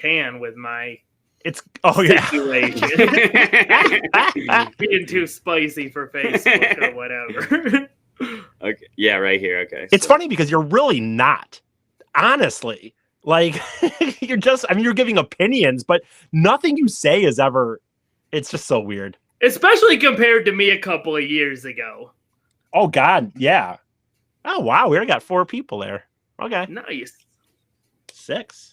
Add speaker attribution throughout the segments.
Speaker 1: can with my
Speaker 2: situation.
Speaker 1: Being too spicy for Facebook or whatever.
Speaker 3: Okay. Yeah, right here. Okay.
Speaker 2: It's funny because you're really not. Honestly. Like you're giving opinions, but nothing you say is ever. It's just so weird.
Speaker 1: Especially compared to me a couple of years ago.
Speaker 2: Oh God, yeah. Oh wow, we already got 4 people there. Okay.
Speaker 1: Nice.
Speaker 2: 6.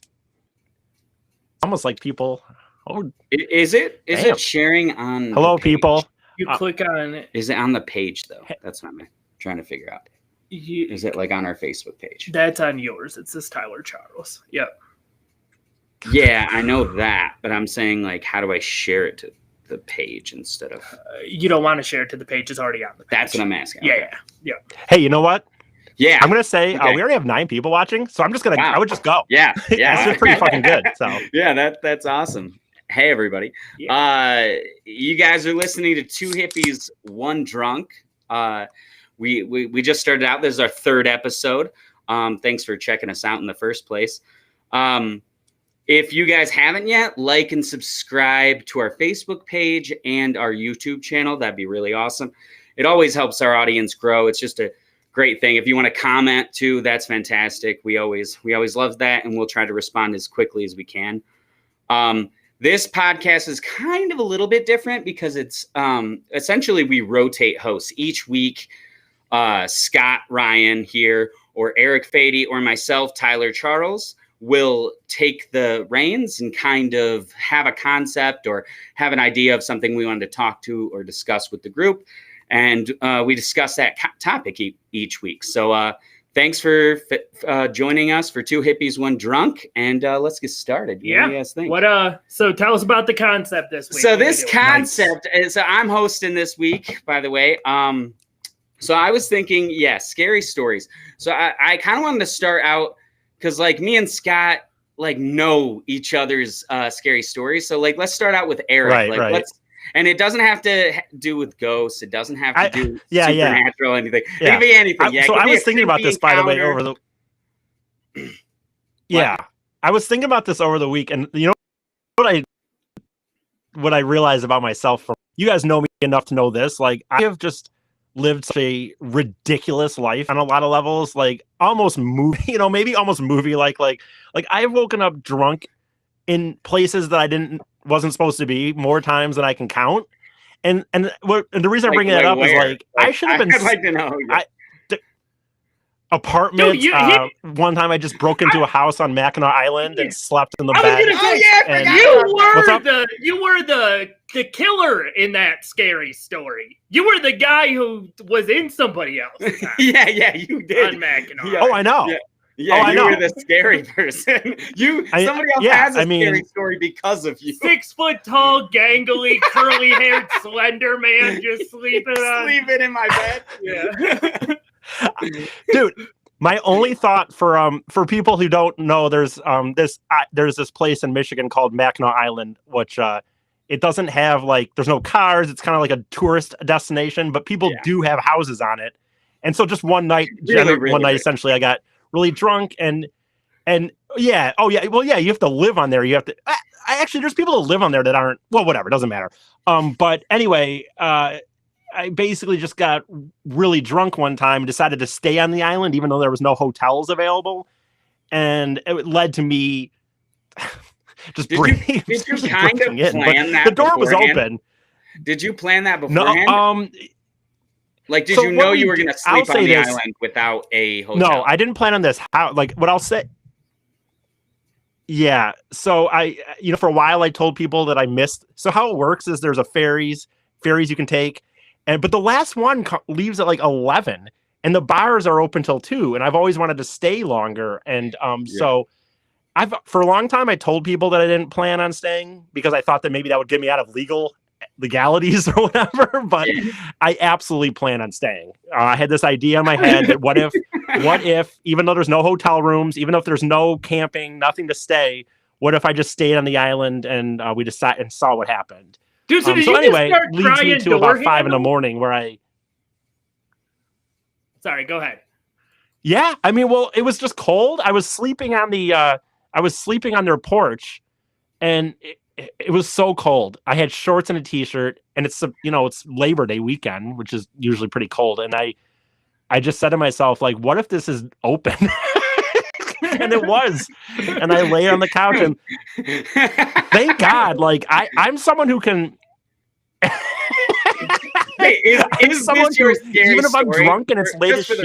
Speaker 2: Almost like people. Oh,
Speaker 3: is it sharing on?
Speaker 2: Hello, people.
Speaker 1: You click on it.
Speaker 3: Is it on the page though? That's what I'm trying to figure out. Is it like on our Facebook page?
Speaker 1: That's on yours. It says Tyler Charles. Yep.
Speaker 3: Yeah, I know that, but I'm saying like, how do I share it to the page instead of?
Speaker 1: You don't want to share it to the page. It's already on the page.
Speaker 3: That's what I'm asking.
Speaker 1: Yeah,
Speaker 3: okay.
Speaker 1: yeah.
Speaker 2: Hey, you know what?
Speaker 3: Yeah,
Speaker 2: I'm gonna say we already have 9 people watching, so I'm just gonna.
Speaker 3: Wow.
Speaker 2: I would just go.
Speaker 3: Yeah.
Speaker 2: It's pretty fucking good. So
Speaker 3: yeah, that's awesome. Hey everybody, you guys are listening to 2 Hippies, 1 Drunk. We just started out. This is our 3rd episode. Thanks for checking us out in the first place. If you guys haven't yet, like and subscribe to our Facebook page and our YouTube channel. That'd be really awesome. It always helps our audience grow. It's just a great thing. If you want to comment too, that's fantastic. We always love that, and we'll try to respond as quickly as we can. This podcast is kind of a little bit different because it's essentially we rotate hosts each week. Scott Ryan here, or Eric Fady, or myself, Tyler Charles, will take the reins and kind of have a concept or have an idea of something we wanted to talk to or discuss with the group. And we discuss that topic each week. So thanks for joining us for 2 Hippies, 1 Drunk. And let's get started.
Speaker 1: Yeah.
Speaker 3: What do you guys think?
Speaker 1: So tell us about the concept this week.
Speaker 3: So this concept is, I'm hosting this week, by the way. So I was thinking, scary stories. So I kind of wanted to start out because like me and Scott like know each other's scary stories. So like, let's start out with Eric.
Speaker 2: Right.
Speaker 3: And it doesn't have to do with ghosts. It doesn't have to do supernatural anything. It can be anything.
Speaker 2: So I was thinking about this, by the way, over the. Yeah, I was thinking about this over the week, and you know what I realized about myself. From you guys know me enough to know this. Like I have just lived such a ridiculous life on a lot of levels, like almost movie. Maybe almost movie like I've woken up drunk in places that I wasn't supposed to be more times than I can count. And the reason I bring that up is like I should have been.
Speaker 3: I'd like to know.
Speaker 2: Apartments. One time I just broke into a house on Mackinac Island and slept in the bed.
Speaker 1: You were the killer in that scary story. You were the guy who was in somebody else's house.
Speaker 3: yeah, you did.
Speaker 1: On Mackinac.
Speaker 2: Yeah. Oh, I know.
Speaker 3: Yeah, you were the scary person. Somebody else has a scary story because of you.
Speaker 1: 6 foot tall, gangly, curly haired, slender man just sleeping
Speaker 3: in my bed.
Speaker 1: Yeah.
Speaker 2: Dude, my only thought for people who don't know, there's this place in Michigan called Mackinac Island, which it doesn't have there's no cars. It's kind of like a tourist destination, but people do have houses on it. And so just one night, essentially, I got really drunk and you have to live on there. You have to. Actually, there's people that live on there that aren't. Well, whatever, it doesn't matter. But anyway, I basically just got really drunk one time, decided to stay on the island, even though there was no hotels available. And it led to me just
Speaker 3: Did you kind of plan that?
Speaker 2: The door was open.
Speaker 3: Did you plan that beforehand?
Speaker 2: No,
Speaker 3: did you know you were going to sleep on the island without a hotel?
Speaker 2: No, I didn't plan on this. What I'll say. Yeah. So for a while I told people that I missed. So how it works is there's ferries you can take. But the last one leaves at 11 and the bars are open till 2. And I've always wanted to stay longer. And so for a long time, I told people that I didn't plan on staying because I thought that maybe that would get me out of legalities or whatever. But I absolutely plan on staying. I had this idea in my head that what if, even though there's no hotel rooms, even if there's no camping, nothing to stay, what if I just stayed on the island and we decided and saw what happened?
Speaker 1: Dude, so
Speaker 2: anyway, leads me to about 5 in the morning where I.
Speaker 1: Sorry, go ahead.
Speaker 2: Yeah, it was just cold. I was sleeping on their porch, and it was so cold. I had shorts and a t-shirt, and it's Labor Day weekend, which is usually pretty cold. And I just said to myself, like, what if this is open? And it was. And I lay on the couch, and thank God, like I'm someone who can.
Speaker 3: Hey, is this your scary
Speaker 2: even if I'm
Speaker 3: story?
Speaker 2: drunk and it's late as shit.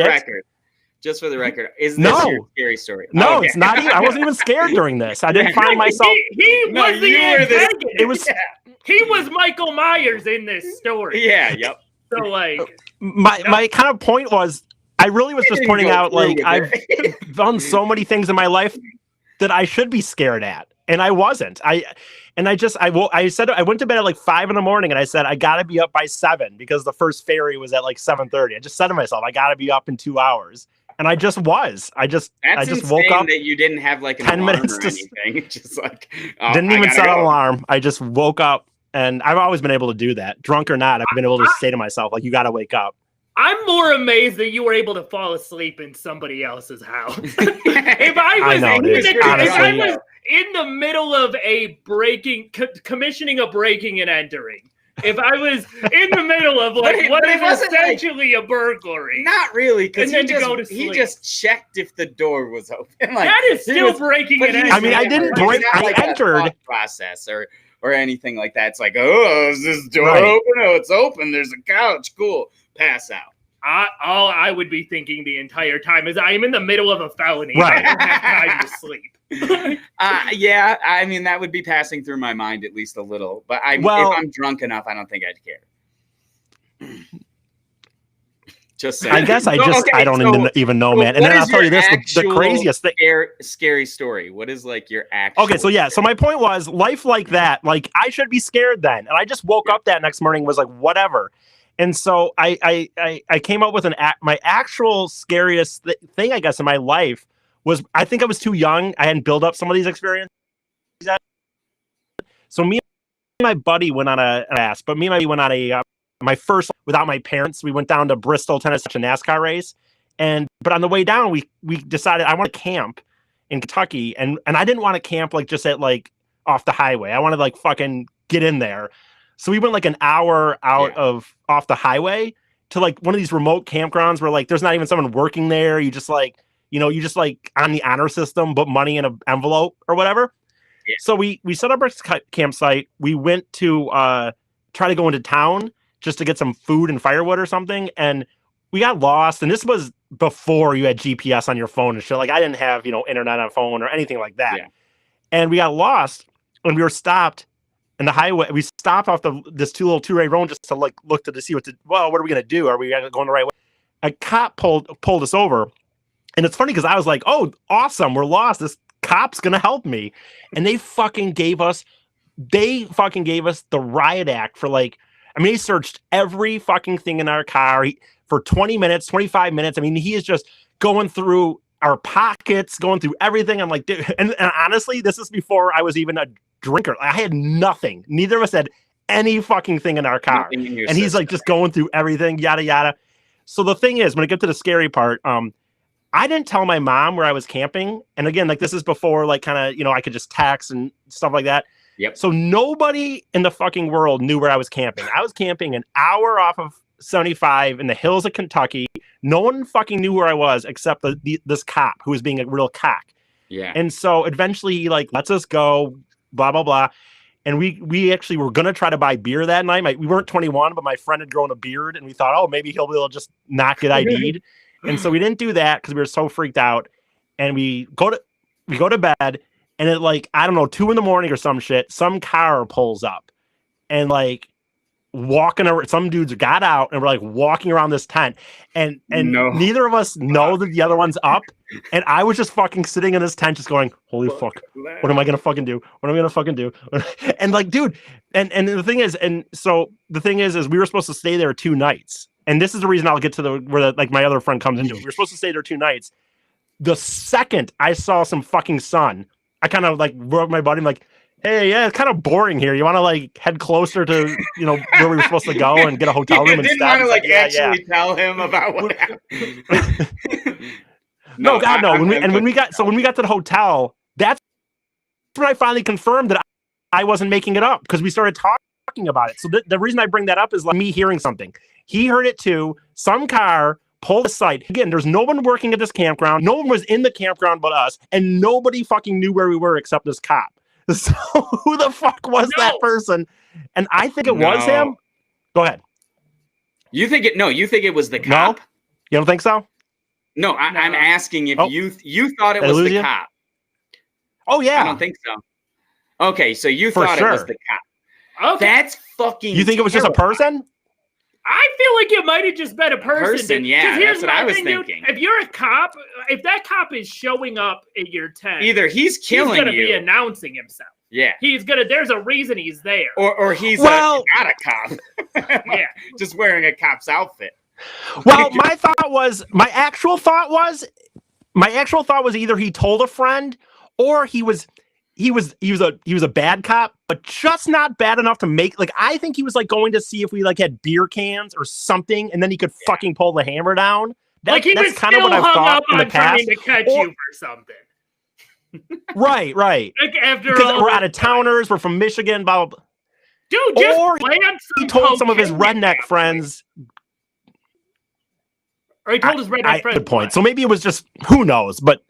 Speaker 3: Just for the record, is this your scary story?
Speaker 2: No,
Speaker 3: okay.
Speaker 2: It's not even. I wasn't even scared during this. I didn't find myself.
Speaker 1: He was the antagonist.
Speaker 2: It was.
Speaker 1: He was Michael Myers in this story.
Speaker 3: Yeah. Yep.
Speaker 1: So like,
Speaker 2: my kind of point was, I really was just pointing out, like, I've done so many things in my life that I should be scared at, and I wasn't. I said I went to bed at like 5 a.m, and I said I got to be up by 7 because the first ferry was at like 7:30. I just said to myself, I got to be up in 2 hours, and I just was. I just woke up.
Speaker 3: That you didn't have like an
Speaker 2: 10
Speaker 3: alarm
Speaker 2: minutes
Speaker 3: or
Speaker 2: to
Speaker 3: anything. Just like
Speaker 2: didn't even set an alarm. I just woke up, and I've always been able to do that, drunk or not. I've been able to say to myself, like, you got to wake up.
Speaker 1: I'm more amazed that you were able to fall asleep in somebody else's house. If I was in the middle of a commissioning a breaking and entering, if I was in the middle of like what is essentially a burglary,
Speaker 3: not really, because he just checked if the door was open. Like,
Speaker 1: that is still breaking and entering.
Speaker 2: I mean, I didn't break. I entered.
Speaker 3: Process or anything like that. It's like, oh, is this door open? Oh, it's open. There's a couch. Cool. Pass out.
Speaker 1: All I would be thinking the entire time is I am in the middle of a felony.
Speaker 2: Right.
Speaker 1: I don't have time to sleep.
Speaker 3: Yeah, I mean, that would be passing through my mind at least a little. But if I'm drunk enough, I don't think I'd care. Just saying.
Speaker 2: I guess I don't even know, man. And then I'll tell you this, the craziest thing.
Speaker 3: Scary story. What is like your actual...
Speaker 2: Okay, so my point was, life like that, like I should be scared then. And I just woke up that next morning and was like, whatever. And so I came up with my actual scariest thing, I guess, in my life was, I think I was too young. I hadn't built up some of these experiences. So me and my buddy went on my first, without my parents, we went down to Bristol, Tennessee, to a NASCAR race. But on the way down, we decided I want to camp in Kentucky. And I didn't want to camp like just at like off the highway. I wanted to like fucking get in there. So we went like an hour out off the highway to like one of these remote campgrounds where like there's not even someone working there. You just like on the honor system, put money in an envelope or whatever. Yeah. So we set up our campsite. We went to try to go into town just to get some food and firewood or something. And we got lost. And this was before you had GPS on your phone and shit. Like I didn't have, internet on phone or anything like that. Yeah. And we got lost and we were stopped. And the highway, we stopped off this two-way road just to like look to see what are we gonna do? Are we going the right way? A cop pulled us over, and it's funny because I was like, "Oh, awesome, we're lost. This cop's gonna help me." And they fucking gave us the riot act for like, I mean, he searched every fucking thing in our car for 20 minutes, 25 minutes. I mean, he is just going through our pockets, going through everything. I'm like, dude, and honestly, this is before I was even a drinker. I had nothing. Neither of us had any fucking thing in our car. And he's like just going through everything, yada yada. So the thing is, when I get to the scary part, I didn't tell my mom where I was camping. And again, like this is before like kind of, I could just text and stuff like that.
Speaker 3: Yep.
Speaker 2: So nobody in the fucking world knew where I was camping. I was camping an hour off of 75 in the hills of Kentucky. No one fucking knew where I was except this cop who was being a real cock.
Speaker 3: Yeah.
Speaker 2: And so eventually he like lets us go, blah, blah, blah. And we actually were going to try to buy beer that night. We weren't 21, but my friend had grown a beard and we thought, oh, maybe he'll be able to just not get ID'd. And so we didn't do that because we were so freaked out. And we go to bed and at like, I don't know, 2 a.m. or some shit, some car pulls up and like walking around, some dudes got out and were like walking around this tent and neither of us know that the other one's up. And I was just fucking sitting in this tent just going, holy fuck, what am I going to fucking do? What am I going to fucking do? And like, dude, and the thing is we were supposed to stay there 2 nights. And this is the reason I'll get to where my other friend comes into it. We were supposed to stay there 2 nights. The second I saw some fucking sun, I kind of like rubbed my buddy. I'm like, hey, yeah, it's kind of boring here. You want to like head closer to, where we were supposed to go and get a hotel room and stuff.
Speaker 3: Didn't want to actually tell him about what happened.
Speaker 2: No. When we got to the hotel, that's when I finally confirmed that I wasn't making it up because we started talking about it. So the reason I bring that up is like me hearing something. He heard it too. Some car pulled aside. Again, there's no one working at this campground. No one was in the campground but us, and nobody fucking knew where we were except this cop. So who the fuck was that person? And I think it was him. Go ahead.
Speaker 3: You think it? No, you think it was the cop?
Speaker 2: No? You don't think so?
Speaker 3: No, I'm asking if you thought it was the cop.
Speaker 2: Oh yeah.
Speaker 3: I don't think so. Okay, so you thought it was the cop. Okay. That's fucking
Speaker 2: You think it was just a person?
Speaker 1: I feel like it might have just been a person.
Speaker 3: Yeah, that's what I was thinking.
Speaker 1: Dude, if you're a cop, if that cop is showing up at your tent,
Speaker 3: either he's killing you.
Speaker 1: He's going to be announcing himself.
Speaker 3: Yeah.
Speaker 1: There's a reason he's there.
Speaker 3: Or he's not a cop.
Speaker 1: Yeah.
Speaker 3: Just wearing a cop's outfit.
Speaker 2: Well, my actual thought was either he told a friend or he was a bad cop, but just not bad enough to make, like, I think he was like going to see if we like had beer cans or something, and then he could fucking pull the hammer down.
Speaker 1: Like he was kind of what I've thought in the past. Trying to catch you for something.
Speaker 2: Right.
Speaker 1: Like
Speaker 2: because we're out of towners, we're from Michigan, blah, blah, blah.
Speaker 1: Dude, just
Speaker 2: or he told some of his redneck friends.
Speaker 1: Or he told his redneck friends.
Speaker 2: Good point. So maybe it was just, who knows, but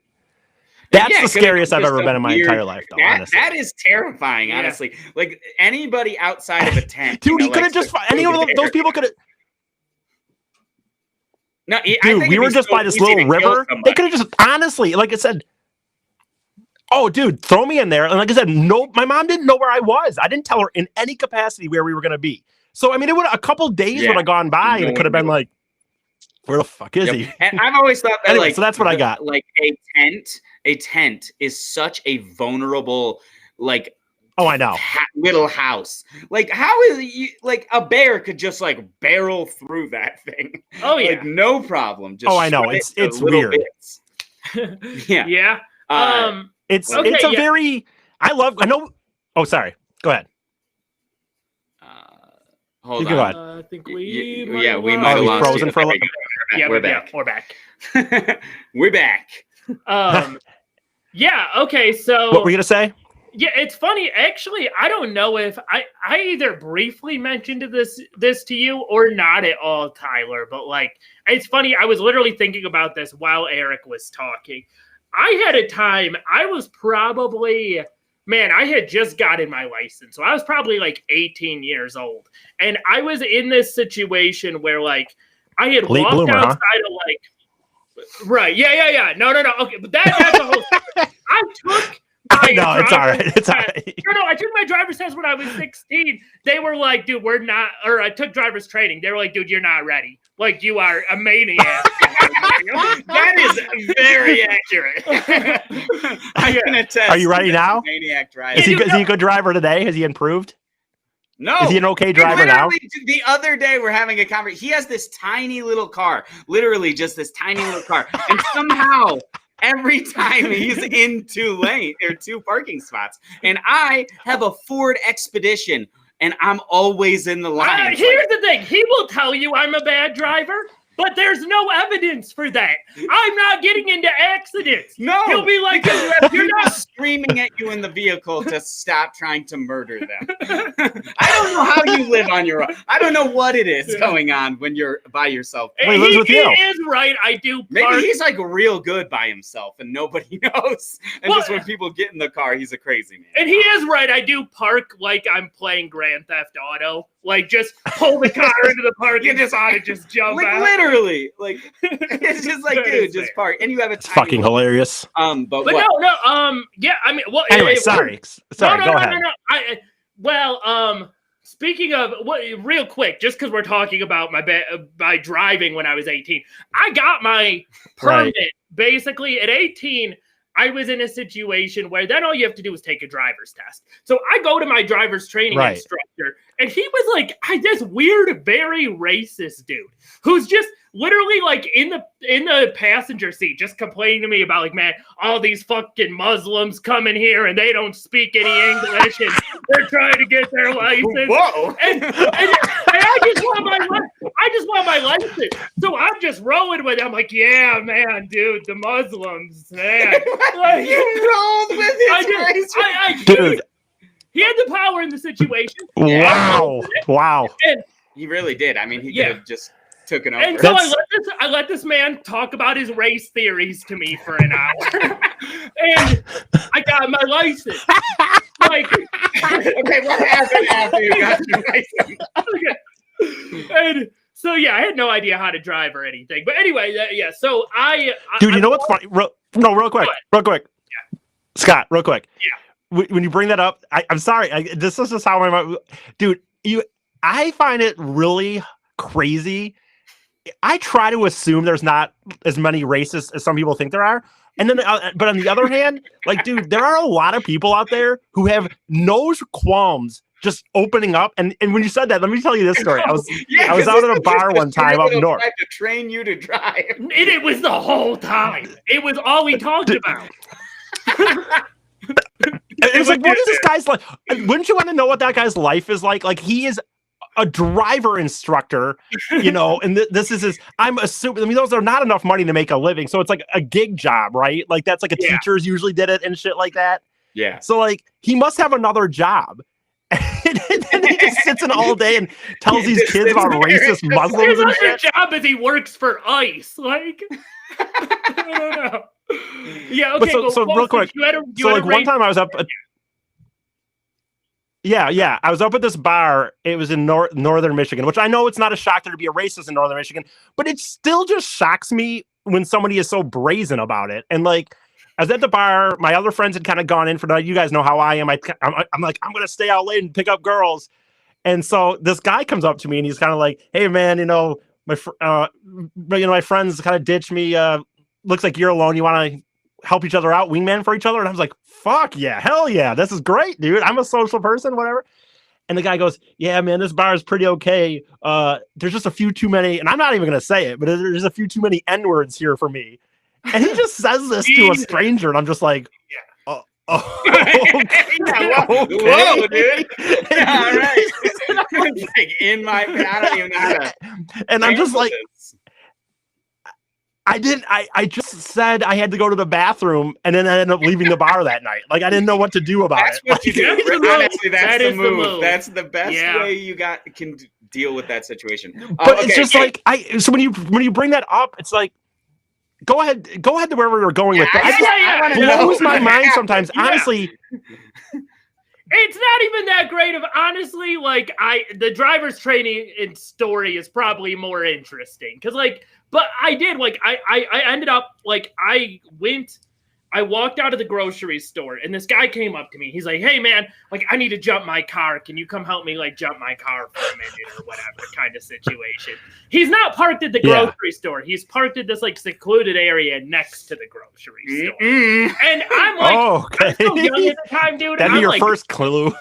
Speaker 2: that's the scariest I've ever been in my entire life, though, honestly.
Speaker 3: That is terrifying, honestly. Like, anybody outside of a tent.
Speaker 2: Dude, he could have just... Any of those people could have...
Speaker 3: No,
Speaker 2: dude, we were just by this little river. They could have just... Honestly, like I said... Oh, dude, throw me in there. And like I said, no, my mom didn't know where I was. I didn't tell her in any capacity where we were going to be. So, I mean, a couple days would have gone by, and it could have been like, where the fuck is he?
Speaker 3: And I've always thought that,
Speaker 2: anyway, so that's what I got.
Speaker 3: Like, a tent is such a vulnerable, like,
Speaker 2: I know,
Speaker 3: little house. Like, how is it, like, a bear could just like barrel through that thing?
Speaker 1: Oh yeah,
Speaker 3: like, no problem. Just
Speaker 2: I know, it's weird.
Speaker 1: Yeah.
Speaker 2: It's a very. I know. Oh, sorry. Go ahead.
Speaker 3: Hold
Speaker 2: on.
Speaker 1: I think we
Speaker 3: might have lost
Speaker 2: frozen
Speaker 3: you.
Speaker 2: For a little.
Speaker 1: Yeah,
Speaker 3: we're back.
Speaker 1: We're back.
Speaker 3: We're back.
Speaker 1: Yeah. Okay. So
Speaker 2: what were you gonna say?
Speaker 1: Yeah, it's funny. Actually, I don't know if I either briefly mentioned this to you or not at all, Tyler. But like, it's funny. I was literally thinking about this while Eric was talking. I had a time. I was probably. Man, I had just gotten my license. So I was probably like 18 years old. And I was in this situation where like I had walked outside of like, right. Yeah. No. Okay. But that's a whole, I took.
Speaker 2: No, it's all right. It's all right.
Speaker 1: No, I took my driver's test when I was 16. They were like, dude, we're not, or I took driver's training. They were like, dude, you're not ready. Like, you are a maniac.
Speaker 3: That is very accurate. I can attest.
Speaker 2: Are you ready now?
Speaker 3: Maniac driver.
Speaker 2: Is he a good driver today? Has he improved?
Speaker 3: No.
Speaker 2: Is he an okay driver now?
Speaker 3: The other day we're having a conversation. He has this tiny little car, literally just this tiny little car. And somehow every time he's in two parking spots. And I have a Ford Expedition, and I'm always in the line.
Speaker 1: Here's the thing. He will tell you I'm a bad driver, but there's no evidence for that. I'm not getting into accidents.
Speaker 3: No.
Speaker 1: He'll be like,
Speaker 3: you're not screaming at you in the vehicle to stop trying to murder them. I don't know how you live on your own. I don't know what it is going on when you're by yourself.
Speaker 1: He is right. I do.
Speaker 3: Maybe he's like real good by himself and nobody knows. And just when people get in the car, he's a crazy man.
Speaker 1: And he is right. I do park like I'm playing Grand Theft Auto. Like, just pull the car into the parking spot and just jump out.
Speaker 3: Literally. Like, it's just like, dude, just park. And you have a tiny
Speaker 2: fucking hilarious.
Speaker 3: But what?
Speaker 1: Yeah, I mean, well,
Speaker 2: anyway, sorry, go ahead.
Speaker 1: No. Speaking of, real quick, just because we're talking about my driving when I was 18, I got my permit basically at 18. I was in a situation where then all you have to do is take a driver's test. So I go to my driver's training instructor, and he was like, this weird, very racist dude who's just literally like in the passenger seat, just complaining to me about like, man, all these fucking Muslims come in here and they don't speak any English and they're trying to get their license.
Speaker 3: Whoa!
Speaker 1: And I just want my license. So I'm just rolling with it. I'm like, yeah, man, dude, the Muslims, man.
Speaker 3: You rolled with his
Speaker 2: dude.
Speaker 1: He had the power in the situation.
Speaker 2: Wow.
Speaker 1: And
Speaker 3: he really did. I mean, he could have just taken over.
Speaker 1: And so I let this man talk about his race theories to me for an hour. And I got my license. Like,
Speaker 3: okay, what happened after you got your license?
Speaker 1: Okay. And so, yeah, I had no idea how to drive or anything. But anyway, so
Speaker 2: Dude, you know what's funny? Real quick.
Speaker 1: Yeah.
Speaker 2: Scott, real quick.
Speaker 1: Yeah.
Speaker 2: When you bring that up, I'm sorry. This is just how my mind... Dude, I find it really crazy. I try to assume there's not as many racists as some people think there are. And then, but on the other hand, like, dude, there are a lot of people out there who have no qualms just opening up. And when you said that, let me tell you this story. I was out at a bar one time up north.
Speaker 3: To train you to drive.
Speaker 1: It was the whole time. It was all we talked about.
Speaker 2: It was like, what is this guy's like? Wouldn't you want to know what that guy's life is like? Like, he is a driver instructor, and this is his, I'm assuming, I mean, those are not enough money to make a living. So it's like a gig job, right? Like, that's like teachers usually did it and shit like that.
Speaker 3: Yeah.
Speaker 2: So like, he must have another job. And then he just sits in all day and tells these kids about racist Muslims and shit.
Speaker 1: His other job is he works for ICE. Like, I don't know. Yeah, okay.
Speaker 2: But so real quick. One time I was up. Yeah. I was up at this bar. It was in northern Michigan, which I know it's not a shock there to be a racist in northern Michigan, but it still just shocks me when somebody is so brazen about it. And like, I was at the bar. My other friends had kind of gone in for the night. You guys know how I am. I'm like, I'm going to stay out late and pick up girls. And so this guy comes up to me and he's kind of like, hey man, my friends kind of ditched me. Looks like you're alone. You want to help each other out, wingman for each other? And I was like, fuck yeah, hell yeah, this is great, dude. I'm a social person, whatever. And the guy goes, yeah, man, this bar is pretty okay. There's just a few too many, and I'm not even going to say it, but there's a few too many N-words here for me. And he just says this to a stranger, and I'm just like, okay.
Speaker 3: Whoa, dude. All right. It's like in my, I don't even know how to.
Speaker 2: And I'm just like, I just said I had to go to the bathroom, and then I ended up leaving the bar that night. Like, I didn't know what to do about it.
Speaker 3: What you do. Honestly, that's the move. That's the best way you can deal with that situation.
Speaker 2: But it's just like, so when you bring that up, it's like, go ahead to wherever you're going with that. It blows my mind sometimes. Honestly,
Speaker 1: it's not even that great of, honestly, like, the driver's training story is probably more interesting. Because, like, but I did, like, I ended up, like, I walked out of the grocery store, and this guy came up to me. He's like, hey, man, like, I need to jump my car. Can you come help me, like, jump my car for a minute or whatever kind of situation? He's not parked at the grocery store. He's parked at this, like, secluded area next to the grocery store. And I'm like, I'm so young at the time, dude.
Speaker 2: That'd be your first clue.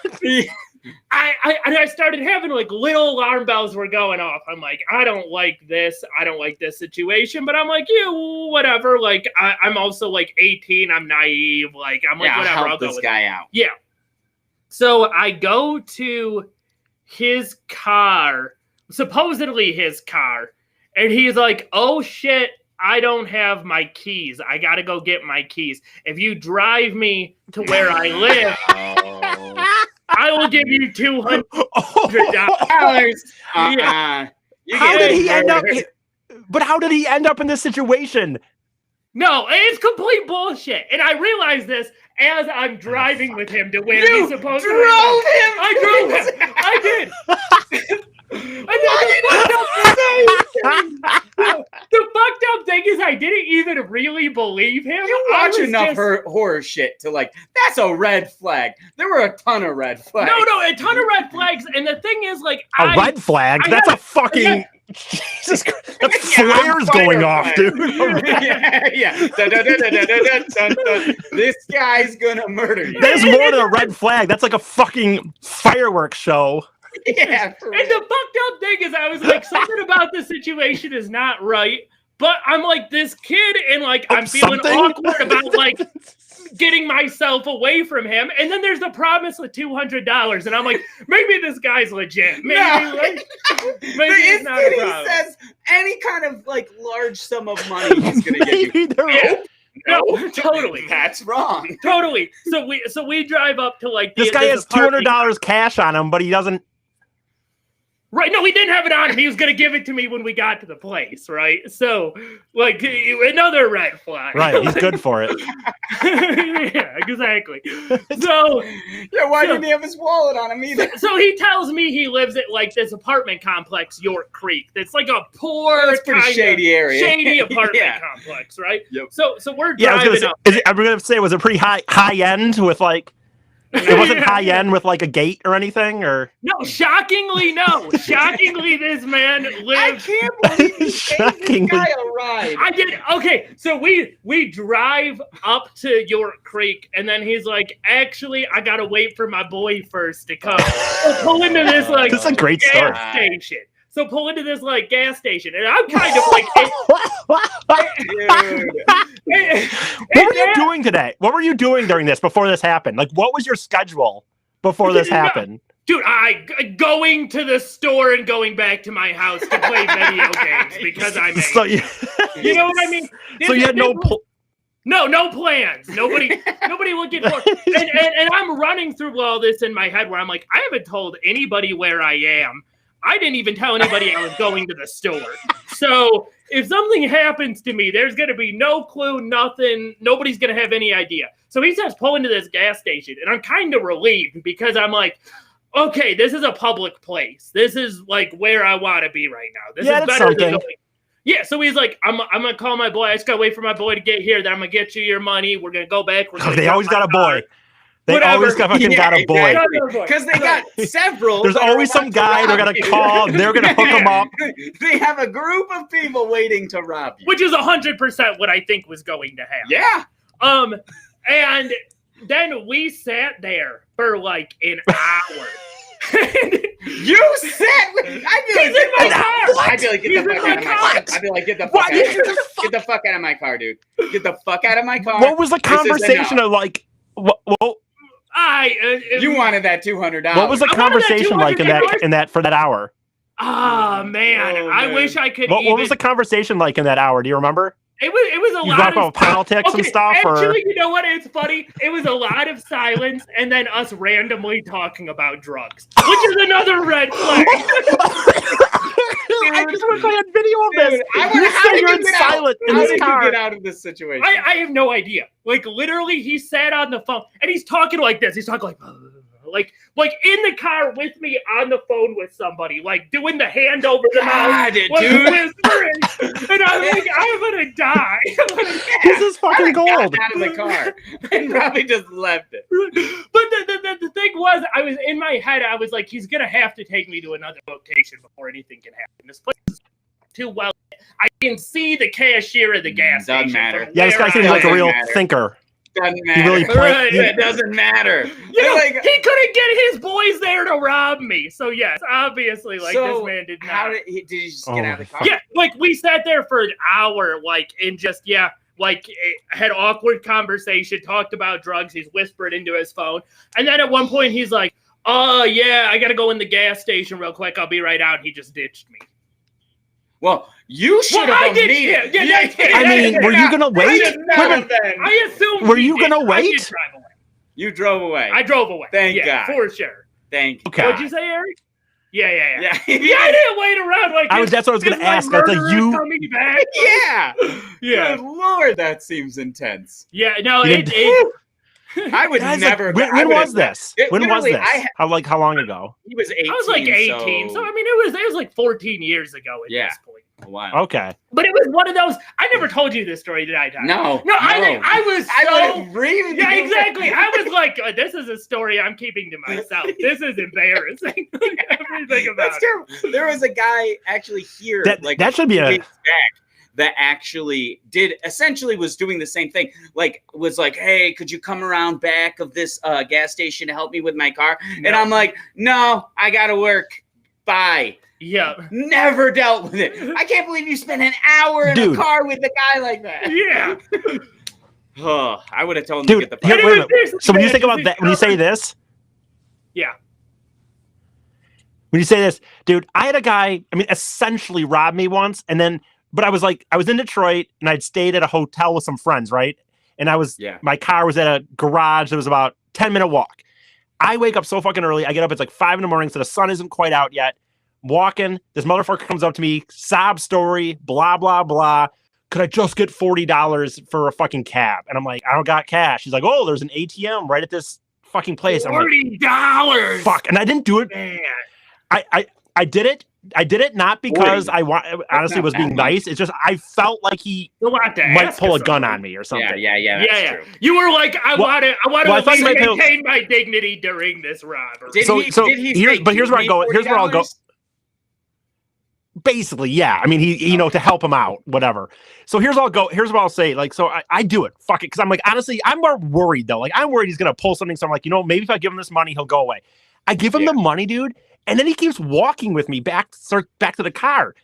Speaker 1: I started having, like, little alarm bells were going off. I'm like, I don't like this. I don't like this situation. But I'm like, whatever. Like, I'm also, like, 18. I'm naive. Like, I'm like, whatever. I'll go
Speaker 3: this guy out.
Speaker 1: Yeah. So I go to his car, supposedly his car, and he's like, oh, shit, I don't have my keys. I got to go get my keys. If you drive me to where I live, I will give you $200.
Speaker 2: How did he end up? But how did he end up in this situation?
Speaker 1: No, it's complete bullshit. And I realized this as I'm driving with him to where he's supposed to
Speaker 3: drove him.
Speaker 1: I drove him. I did. The fucked up thing is I didn't even really believe him.
Speaker 3: You watch enough horror shit to, like, that's a red flag. There were a ton of red flags.
Speaker 1: No, a ton of red flags. And the thing is, like,
Speaker 2: a red flag? That's a fucking... Jesus Christ. That's flares going off, dude.
Speaker 3: Yeah. This guy's gonna murder you.
Speaker 2: There's more than a red flag. That's like a fucking fireworks show.
Speaker 3: Yeah.
Speaker 1: And the fucked up thing is I was like, something about the situation is not right. But I'm like this kid and, like, I'm feeling awkward about, like, getting myself away from him. And then there's the promise of $200. And I'm like, maybe this guy's legit. Maybe it's not a problem.
Speaker 3: He says any kind of, like, large sum of money he's going to give you.
Speaker 1: No, totally.
Speaker 3: That's wrong.
Speaker 1: Totally. So we drive up to like
Speaker 2: this guy has $200 cash on him, but he doesn't.
Speaker 1: Right. No, he didn't have it on him. He was going to give it to me when we got to the place. Right. So, like, another red flag.
Speaker 2: Right. He's good for it.
Speaker 1: Yeah, exactly. So,
Speaker 3: yeah, why didn't he have his wallet on him either?
Speaker 1: So he tells me he lives at like this apartment complex, York Creek. That's like a poor,
Speaker 3: that's pretty shady area.
Speaker 1: Shady apartment complex, right?
Speaker 3: Yep.
Speaker 1: So we're driving up.
Speaker 2: I'm going to say, was it pretty high end with like? It wasn't high end with like a gate or anything, or
Speaker 1: no. Shockingly, no. Shockingly, this man lives.
Speaker 3: I can't believe you gave this guy a ride.
Speaker 1: I did. Okay, so we drive up to York Creek, and then he's like, "Actually, I gotta wait for my boy first to come." So pull into this like
Speaker 2: this is a great story.
Speaker 1: Station. So pull into this like gas station, and I'm kind of like,
Speaker 3: dude.
Speaker 2: What were you doing today? What were you doing during this before this happened? Like, what was your schedule before this happened?
Speaker 1: Dude, going to the store and going back to my house to play video games because I'm
Speaker 2: so
Speaker 1: you know what I mean?
Speaker 2: So you had no
Speaker 1: plans. Nobody looking for and I'm running through all this in my head where I'm like, I haven't told anybody where I am. I didn't even tell anybody I was going to the store. So if something happens to me, there's going to be no clue, nothing. Nobody's going to have any idea. So he says, pull into this gas station. And I'm kind of relieved because I'm like, okay, this is a public place. This is like where I want to be right now. This is better than going. Yeah, so he's like, I'm going to call my boy. I just got to wait for my boy to get here. Then I'm going to get you your money. We're going to go back.
Speaker 2: They always got a boy. They always got a boy.
Speaker 3: Because they got several.
Speaker 2: There's always some guy they're going to call. They're going to hook them up.
Speaker 3: They have a group of people waiting to rob you.
Speaker 1: Which is 100% what I think was going to happen.
Speaker 3: Yeah.
Speaker 1: And then we sat there for like an hour.
Speaker 3: You sat with me. I'd be like, get the fuck out of my car. I'd be like, get the fuck out of my car, dude. Get the fuck out of my car.
Speaker 2: What was the conversation of like? What?
Speaker 3: You wanted that $200.
Speaker 2: What was the conversation like in that for that hour?
Speaker 1: Oh man, I wish I could.
Speaker 2: What was the conversation like in that hour? Do you remember?
Speaker 1: It was a lot.
Speaker 2: You talk about politics and stuff.
Speaker 1: Actually, you know what? It's funny. It was a lot of silence, and then us randomly talking about drugs, which is another red flag.
Speaker 2: I just wish I had video of this.
Speaker 3: How did you
Speaker 2: get
Speaker 3: out of this situation?
Speaker 1: I have no idea. Like literally, he sat on the phone and he's talking like this. He's talking like in the car with me on the phone with somebody, like doing the hand over the mouth,
Speaker 3: dude.
Speaker 1: And I'm like, I'm gonna die.
Speaker 2: This is fucking gold.
Speaker 3: Out of the car and probably just left it.
Speaker 1: But the thing was, I was in my head. I was like, he's gonna have to take me to another location before anything can happen. This place is too well. I can see the cashier at the gas station.
Speaker 3: Doesn't matter.
Speaker 2: Yeah, this guy seems like a real thinker.
Speaker 3: Doesn't matter. It doesn't matter.
Speaker 1: You know, he couldn't get his boys there to rob me. So yes, obviously, like this man did not.
Speaker 3: How did he just get out of the car?
Speaker 1: Yeah, like we sat there for an hour, like and just had awkward conversation, talked about drugs. He's whispered into his phone, and then at one point he's like, "Oh yeah, I gotta go in the gas station real quick. I'll be right out." And he just ditched me.
Speaker 3: Well, you should have
Speaker 1: immediately.
Speaker 2: I mean, were you gonna wait?
Speaker 1: I assumed.
Speaker 2: Were you gonna wait?
Speaker 3: You drove away.
Speaker 1: I drove away.
Speaker 3: Thank God.
Speaker 1: For sure.
Speaker 3: Thank
Speaker 1: God. What'd you say, Eric? Yeah.
Speaker 3: Yeah,
Speaker 1: I didn't wait around like
Speaker 2: that's what I was gonna ask. I thought you
Speaker 1: coming back.
Speaker 3: Yeah. Good Lord, that seems intense.
Speaker 1: Yeah, no,
Speaker 3: I would never.
Speaker 2: When was this? When was this? How long ago?
Speaker 3: He was 18.
Speaker 1: I was like 18. So I mean, it was like 14 years ago at this point.
Speaker 3: Wow.
Speaker 2: Okay.
Speaker 1: But it was one of those. I never told you this story, did I, Tom?
Speaker 3: No.
Speaker 1: I was so.
Speaker 3: Yeah,
Speaker 1: exactly. I was like, this is a story I'm keeping to myself. This is embarrassing. Everything about it.
Speaker 3: There was a guy actually here.
Speaker 2: That should be a.
Speaker 3: That actually was doing the same thing. Like, was like, hey, could you come around back of this gas station to help me with my car? No. And I'm like, no, I got to work. Bye.
Speaker 1: Yeah.
Speaker 3: Never dealt with it. I can't believe you spent an hour in a car with a guy like that.
Speaker 1: Yeah.
Speaker 3: Oh, I would have told him to get the
Speaker 2: fuck out. So when you think about that, when you say this.
Speaker 1: Yeah.
Speaker 2: When you say this, dude, I had a guy, essentially robbed me once and then but I was in Detroit and I'd stayed at a hotel with some friends, right? And my car was at a garage that was about 10-minute walk. I wake up so fucking early. I get up, it's like 5 a.m, so the sun isn't quite out yet. Walking, this motherfucker comes up to me, sob story, blah, blah, blah. Could I just get $40 for a fucking cab? And I'm like, I don't got cash. He's like, oh, there's an ATM right at this fucking place.
Speaker 1: $40.
Speaker 2: Like, fuck. And I didn't do it.
Speaker 1: Man.
Speaker 2: I did it. I did it not because I honestly was being nice. It's just I felt like he might pull a gun on me or something.
Speaker 3: Yeah. That's true.
Speaker 1: You were like, I want to maintain my dignity during this robbery.
Speaker 2: Here's where I'll go. Basically, yeah. I mean, he to help him out, whatever. So here's what I'll say. Like, so I do it. Fuck it. Because I'm like, honestly, I'm more worried though. Like, I'm worried he's gonna pull something. So I'm like, maybe if I give him this money, he'll go away. I give him the money, dude. And then he keeps walking with me back to the car.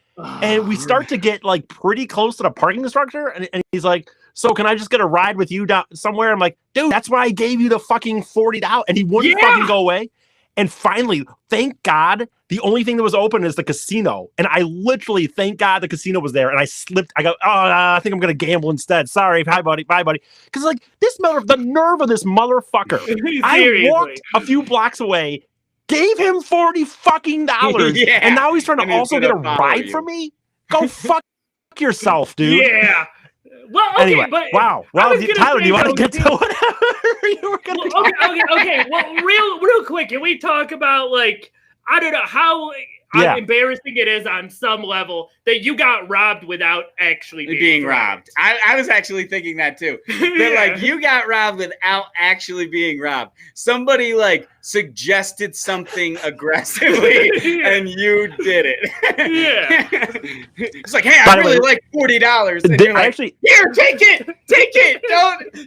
Speaker 2: And we start to get like pretty close to the parking structure. And he's like, so can I just get a ride with you down somewhere? I'm like, dude, that's why I gave you the fucking $40. And he wouldn't fucking go away. And finally, thank God, the only thing that was open is the casino. And I literally, thank God, the casino was there. And I slipped. I go, I think I'm going to gamble instead. Sorry. Hi, buddy. Bye, buddy. Because like the nerve of this motherfucker. I walked a few blocks away, gave him $40 fucking and now he's trying to also get a ride from me? Go fuck yourself, dude.
Speaker 1: Yeah. Well, okay,
Speaker 2: anyway,
Speaker 1: but
Speaker 2: wow. Well, Tyler, do you want to get to whatever you were going to talk about?
Speaker 1: Okay. Well, real quick, can we talk about, like, I don't know how embarrassing it is on some level that you got robbed without actually being robbed.
Speaker 3: I was actually thinking that too. They're like, you got robbed without actually being robbed. Somebody like suggested something aggressively and you did it. It's like, hey, I really like $40. And you're like, actually, here, take it.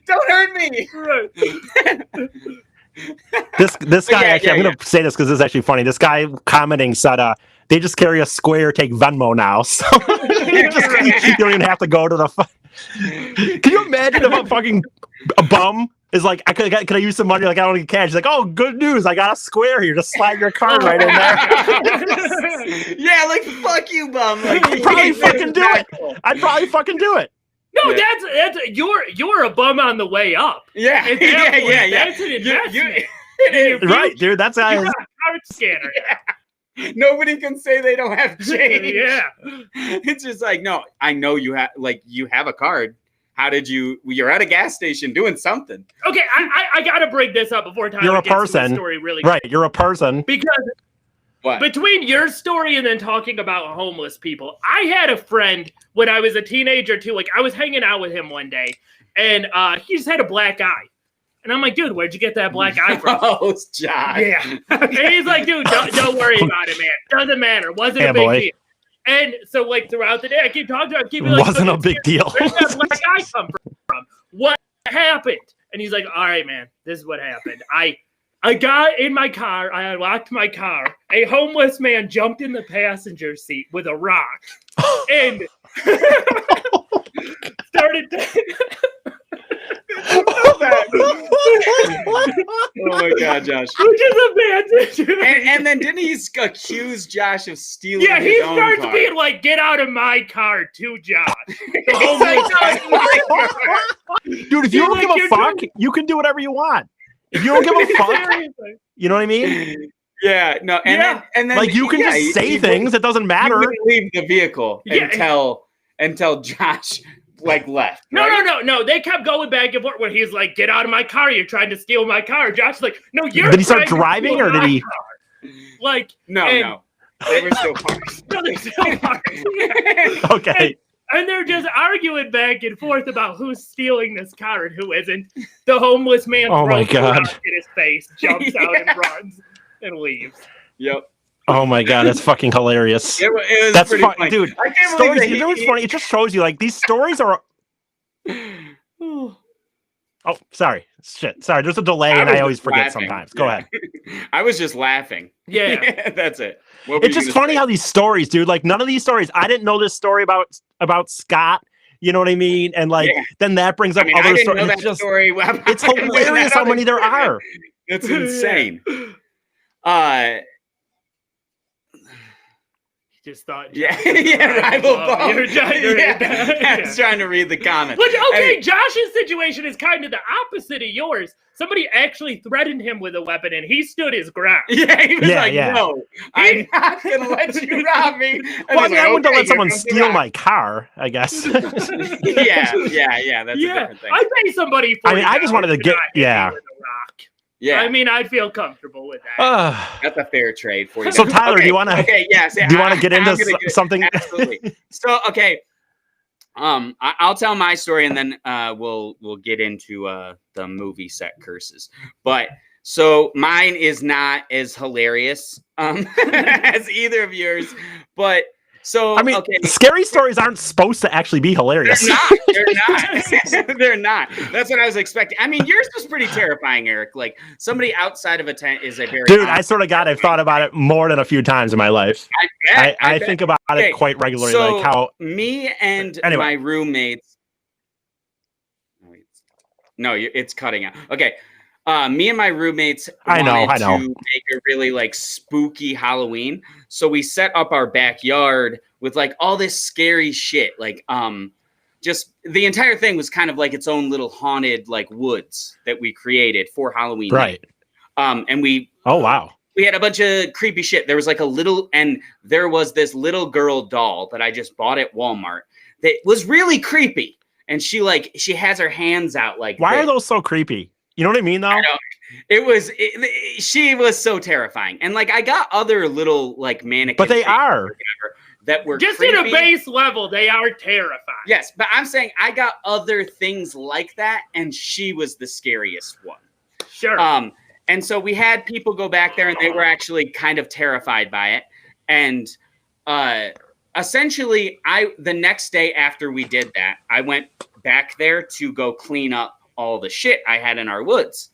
Speaker 3: Don't hurt me.
Speaker 2: This guy I'm gonna say this because this is actually funny. This guy commenting said they just carry a Square, take Venmo now, so you don't even have to go to the can you imagine if a bum is like, can I use some money? Like, I don't need cash. He's like, oh, good news, I got a Square here. Just slide your card right in there.
Speaker 3: Yeah, like, fuck you, bum. Like,
Speaker 2: I'd probably fucking do it.
Speaker 1: No, that's you're a bum on the way up.
Speaker 3: Yeah.
Speaker 1: That's an investment.
Speaker 2: Right, dude. That's how
Speaker 1: you're a card scanner.
Speaker 3: Nobody can say they don't have change.
Speaker 1: Yeah.
Speaker 3: It's just like, no, I know you have a card. How did you're at a gas station doing something.
Speaker 1: Okay, I gotta bring this up before Tyler
Speaker 2: you're a
Speaker 1: gets
Speaker 2: person.
Speaker 1: To the story really
Speaker 2: right, you're a person.
Speaker 1: Because between your story and then talking about homeless people, I had a friend when I was a teenager too. Like, I was hanging out with him one day, and he just had a black eye. And I'm like, dude, where'd you get that black eye from?
Speaker 3: Oh, John.
Speaker 1: Yeah. And he's like, dude, don't worry about it, man. Doesn't matter. Wasn't a big deal. And so, like, throughout the day, I keep talking to him. Keep like,
Speaker 2: wasn't a big deal.
Speaker 1: Where'd that black eye come from? What happened? And he's like, all right, man, this is what happened. I got in my car. I unlocked my car. A homeless man jumped in the passenger seat with a rock and started
Speaker 3: Oh my God, Josh.
Speaker 1: Which is a bad situation.
Speaker 3: And then didn't he accuse Josh of stealing his own car?
Speaker 1: Yeah, he starts being like, get out of my car too, Josh.
Speaker 2: Dude, if you don't give a fuck, you can do whatever you want. If you don't give a fuck, you know what I mean?
Speaker 3: Yeah, no, and then
Speaker 2: like, you can just say things. It doesn't matter.
Speaker 3: You wouldn't leave the vehicle until Josh like left.
Speaker 1: No, right? No. They kept going back and forth where he's like, "Get out of my car! You're trying to steal my car." Josh's like, "No, you're."
Speaker 2: Did he start driving or did he?
Speaker 1: Like,
Speaker 3: no. They were still parked.
Speaker 1: No, they're still parked.
Speaker 2: Okay.
Speaker 1: And they're just arguing back and forth about who's stealing this car and who isn't. The homeless man throws a rock in his face, jumps out and runs and leaves.
Speaker 3: Yep.
Speaker 2: Oh my God, that's fucking hilarious.
Speaker 3: It was
Speaker 2: that's
Speaker 3: pretty funny.
Speaker 2: Dude. Stories, you know what's funny? It just shows you, like, these stories are. Oh, sorry. Shit. Sorry. There's a delay and I always forget sometimes. Go ahead.
Speaker 3: I was just laughing.
Speaker 1: Yeah.
Speaker 3: That's it.
Speaker 2: It's just funny how these stories, dude, like, none of these stories, I didn't know this story about Scott. You know what I mean? And like, then that brings up other stories. It's hilarious how many there are.
Speaker 3: It's insane.
Speaker 1: Just thought.
Speaker 3: Yeah, rival bum.
Speaker 1: You're trying to read that.
Speaker 3: I was trying to read the comments.
Speaker 1: But okay, Josh's situation is kind of the opposite of yours. Somebody actually threatened him with a weapon, and he stood his ground.
Speaker 3: Yeah, he was no, I'm not going to let you rob me. And
Speaker 2: well, I mean, I wouldn't let someone steal my car, I guess.
Speaker 3: yeah, that's a different thing.
Speaker 1: I pay somebody for
Speaker 2: I just wanted to get,
Speaker 1: with a rock. Yeah, I mean, I feel comfortable with that.
Speaker 3: That's a fair trade for you.
Speaker 2: So, Tyler, do you want to?
Speaker 3: Okay, yes.
Speaker 2: Do you want to get into something?
Speaker 3: Absolutely. So, okay. I'll tell my story, and then we'll get into the movie set curses. But so mine is not as hilarious as either of yours, but. So
Speaker 2: I mean, scary stories aren't supposed to actually be hilarious.
Speaker 3: They're not. They're not. That's what I was expecting. I mean, yours was pretty terrifying, Eric. Like somebody outside of a tent is a very
Speaker 2: dude. I sort of I've thought about it more than a few times in my life. I think about it quite regularly.
Speaker 3: So
Speaker 2: like how
Speaker 3: me and my roommates. No, it's cutting out. Okay. Me and my roommates wanted to make a really like spooky Halloween. So we set up our backyard with like all this scary shit. Like just the entire thing was kind of like its own little haunted like woods that we created for Halloween.
Speaker 2: Right.
Speaker 3: And we we had a bunch of creepy shit. There was like there was this little girl doll that I just bought at Walmart that was really creepy. And she has her hands out like
Speaker 2: why are those so creepy? You know what I mean, though? I know.
Speaker 3: She was so terrifying. And, like, I got other little, like, mannequins.
Speaker 2: But they are.
Speaker 3: That were
Speaker 1: just
Speaker 3: creepy.
Speaker 1: In a base level, they are terrifying.
Speaker 3: Yes, but I'm saying I got other things like that, and she was the scariest one.
Speaker 1: Sure.
Speaker 3: And so we had people go back there, and they were actually kind of terrified by it. And essentially, the next day after we did that, I went back there to go clean up all the shit I had in our woods.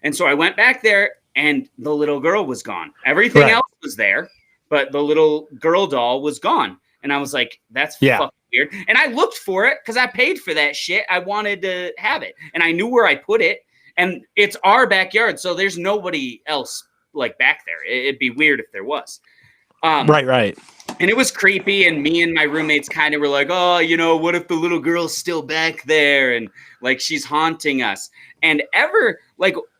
Speaker 3: And so I went back there and the little girl was gone. Everything else was there, but the little girl doll was gone. And I was like, that's fucking weird. And I looked for it because I paid for that shit. I wanted to have it. And I knew where I put it. And it's our backyard. So there's nobody else like back there. It'd be weird if there was.
Speaker 2: Right.
Speaker 3: And it was creepy, and me and my roommates kind of were like, oh, what if the little girl's still back there and like she's haunting us? And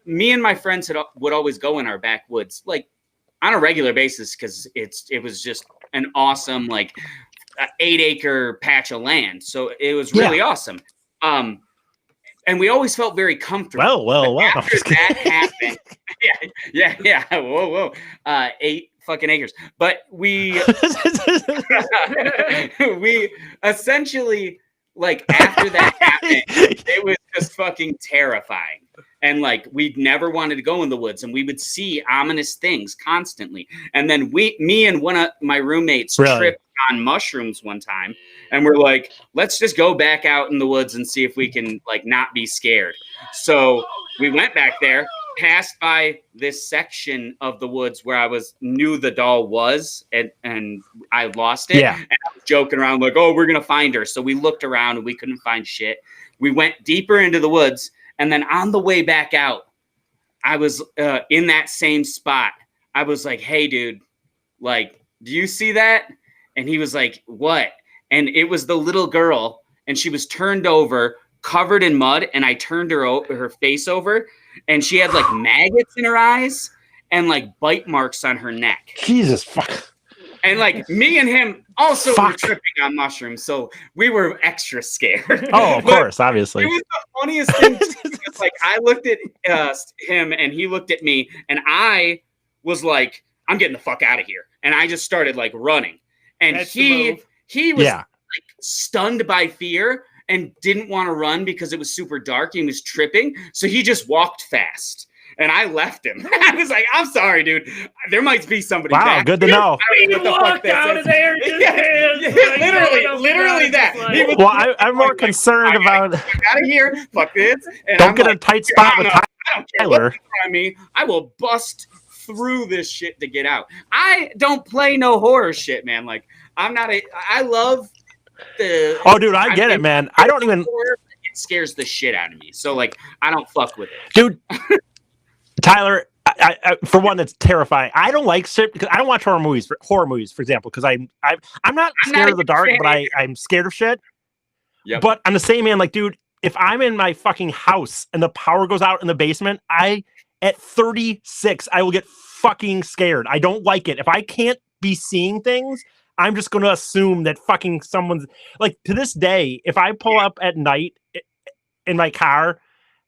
Speaker 3: me and my friends would always go in our backwoods like on a regular basis because it was just an awesome like 8-acre patch of land. So it was really awesome. And we always felt very comfortable.
Speaker 2: Well.
Speaker 3: After that happened, yeah. Whoa. 8 fucking acres. But we essentially, like, after that happened, it was just fucking terrifying. And like, we never wanted to go in the woods, and we would see ominous things constantly. And then me and one of my roommates tripped on mushrooms one time, and we're like, let's just go back out in the woods and see if we can like not be scared. So we went back there, passed by this section of the woods where I knew the doll was, and I lost it.
Speaker 2: Yeah.
Speaker 3: And I was joking around like, oh, we're gonna find her. So we looked around and we couldn't find shit. We went deeper into the woods, and then on the way back out, I was in that same spot. I was like, hey, dude, like, do you see that? And he was like, what? And it was the little girl, and she was turned over, covered in mud, and I turned her face over, and she had like maggots in her eyes and like bite marks on her neck.
Speaker 2: Jesus fuck.
Speaker 3: And like me and him also were tripping on mushrooms, so we were extra scared.
Speaker 2: Oh, of course, obviously.
Speaker 3: It was the funniest thing because like I looked at him and he looked at me, and I was like, I'm getting the fuck out of here. And I just started like running. And he was like stunned by fear and didn't want to run because it was super dark. He was tripping. So he just walked fast. And I left him. I was like, I'm sorry, dude. There might be somebody back.
Speaker 2: Good to know.
Speaker 1: You walked out of there.
Speaker 3: Literally that.
Speaker 2: Well, I'm more concerned about...
Speaker 3: out of here. Fuck this. And
Speaker 2: don't get a tight spot with Tyler.
Speaker 3: I will bust through this shit to get out. I don't play no horror shit, man. Like, I love the...
Speaker 2: Oh, dude, I get it, man. I don't even...
Speaker 3: It scares the shit out of me. So, like, I don't fuck with it.
Speaker 2: Dude... Tyler, for one, that's terrifying. I don't like shit because I don't watch horror movies, for example, because I'm not scared of the dark, but I'm scared of shit. Yep. But on the same hand, like, dude, if I'm in my fucking house and the power goes out in the basement, at 36, I will get fucking scared. I don't like it. If I can't be seeing things, I'm just going to assume that fucking someone's like, to this day, if I pull up at night in my car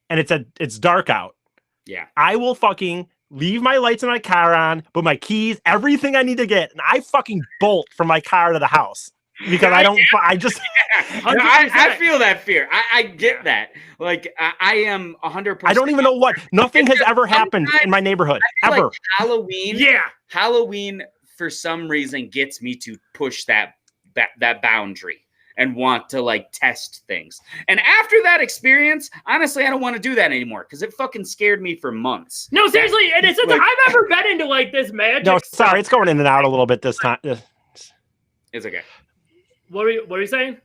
Speaker 2: and it's dark out, I will fucking leave my lights in my car on, put my keys, everything I need to get, and I fucking bolt from my car to the house. Because I
Speaker 3: feel that fear. I get that. Like, I am 100%.
Speaker 2: I don't even know what. Nothing has ever happened in my neighborhood. Ever.
Speaker 3: Like Halloween, for some reason, gets me to push that boundary and want to, like, test things. And after that experience, honestly, I don't want to do that anymore because it fucking scared me for months.
Speaker 1: No, seriously. And it's like, I've never been into, like, this magic.
Speaker 2: No, sorry. It's going in and out a little bit this time.
Speaker 3: It's okay.
Speaker 1: What are you saying?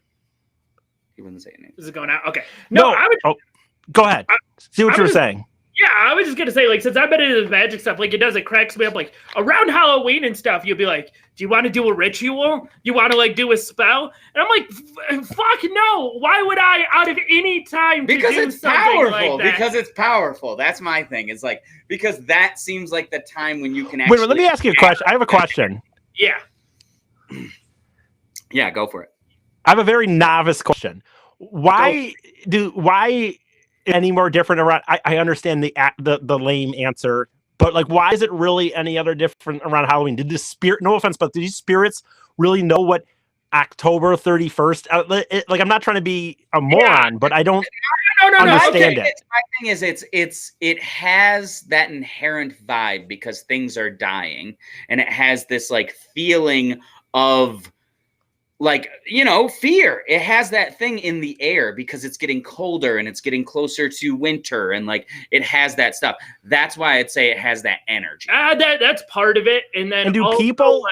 Speaker 3: He wouldn't say anything.
Speaker 1: Is it going out? Okay. No,
Speaker 2: go ahead. See what you were saying.
Speaker 1: Yeah, I was just gonna say, like, since I've been into this magic stuff, like, it cracks me up. Like, around Halloween and stuff, you'll be like, do you want to do a ritual? You want to, like, do a spell? And I'm like, fuck no. Why would I, out of any time,
Speaker 3: because
Speaker 1: do
Speaker 3: it's
Speaker 1: something
Speaker 3: powerful.
Speaker 1: Like that?
Speaker 3: Because it's powerful. That's my thing. It's like, because that seems like the time when you can actually.
Speaker 2: Wait, let me ask you a question. I have a question.
Speaker 1: Yeah.
Speaker 3: Yeah, go for it.
Speaker 2: I have a very novice question. Why any more different around? I understand the lame answer, but like, why is it really any other different around Halloween? Did the spirit? No offense, but did these spirits really know what October 31st? Like, I'm not trying to be a moron, but I don't understand it.
Speaker 3: My thing is, it has that inherent vibe because things are dying, and it has this like feeling of. Like, you know, fear. It has that thing in the air because it's getting colder and it's getting closer to winter, and like it has that stuff. That's why I'd say it has that energy.
Speaker 1: That's part of it. And then
Speaker 2: do people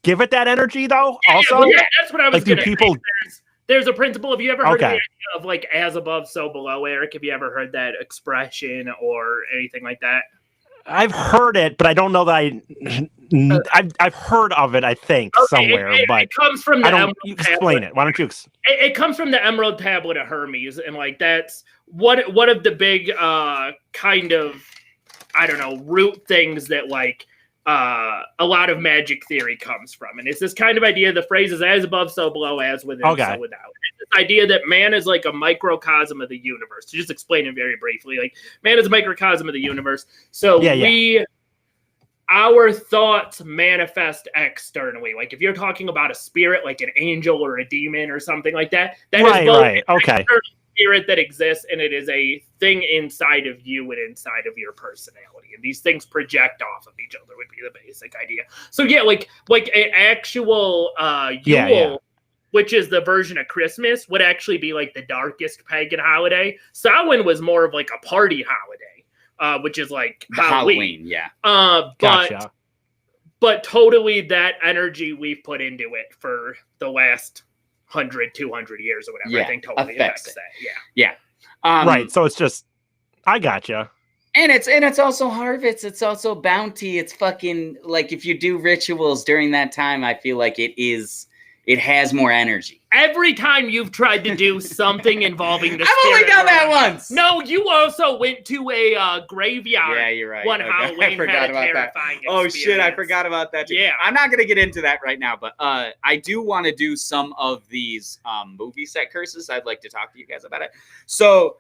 Speaker 2: give it that energy though? Also,
Speaker 1: that's what I was
Speaker 2: like. Do people?
Speaker 1: There's a principle. Have you ever heard of the idea of like as above, so below, Eric? Have you ever heard that expression or anything like that?
Speaker 2: I've heard it, but I don't know that I've heard of it. I think somewhere, but
Speaker 1: it comes from the Emerald
Speaker 2: explain it. Why don't you?
Speaker 1: It comes from the Emerald Tablet of Hermes, and like that's one of the big kind of root things that like a lot of magic theory comes from, and it's this kind of idea. The phrase is "as above, so below; as within, so without." It's this idea that man is like a microcosm of the universe. To just explain it very briefly, like man is a microcosm of the universe. So our thoughts manifest externally. Like if you're talking about a spirit, like an angel or a demon or something like that, that is both an external spirit that exists, and it is a thing inside of you and inside of your personality. And these things project off of each other would be the basic idea. So yeah, like an actual Yule, which is the version of Christmas, would actually be like the darkest pagan holiday. Samhain was more of like a party holiday, which is like Halloween. But totally that energy we've put into it for the last 100, 200 years or whatever, I think totally affects that.
Speaker 2: Right. So it's just, I gotcha.
Speaker 3: And it's also harvest. It's also bounty. It's fucking like if you do rituals during that time, I feel like it has more energy.
Speaker 1: Every time you've tried to do something involving the
Speaker 3: I've only done that once.
Speaker 1: No, you also went to a graveyard.
Speaker 3: Yeah, you're right.
Speaker 1: One Halloween,
Speaker 3: I forgot about that. Oh shit, I forgot about that too.
Speaker 1: Yeah,
Speaker 3: I'm not gonna get into that right now, but I do want to do some of these movie set curses. I'd like to talk to you guys about it. So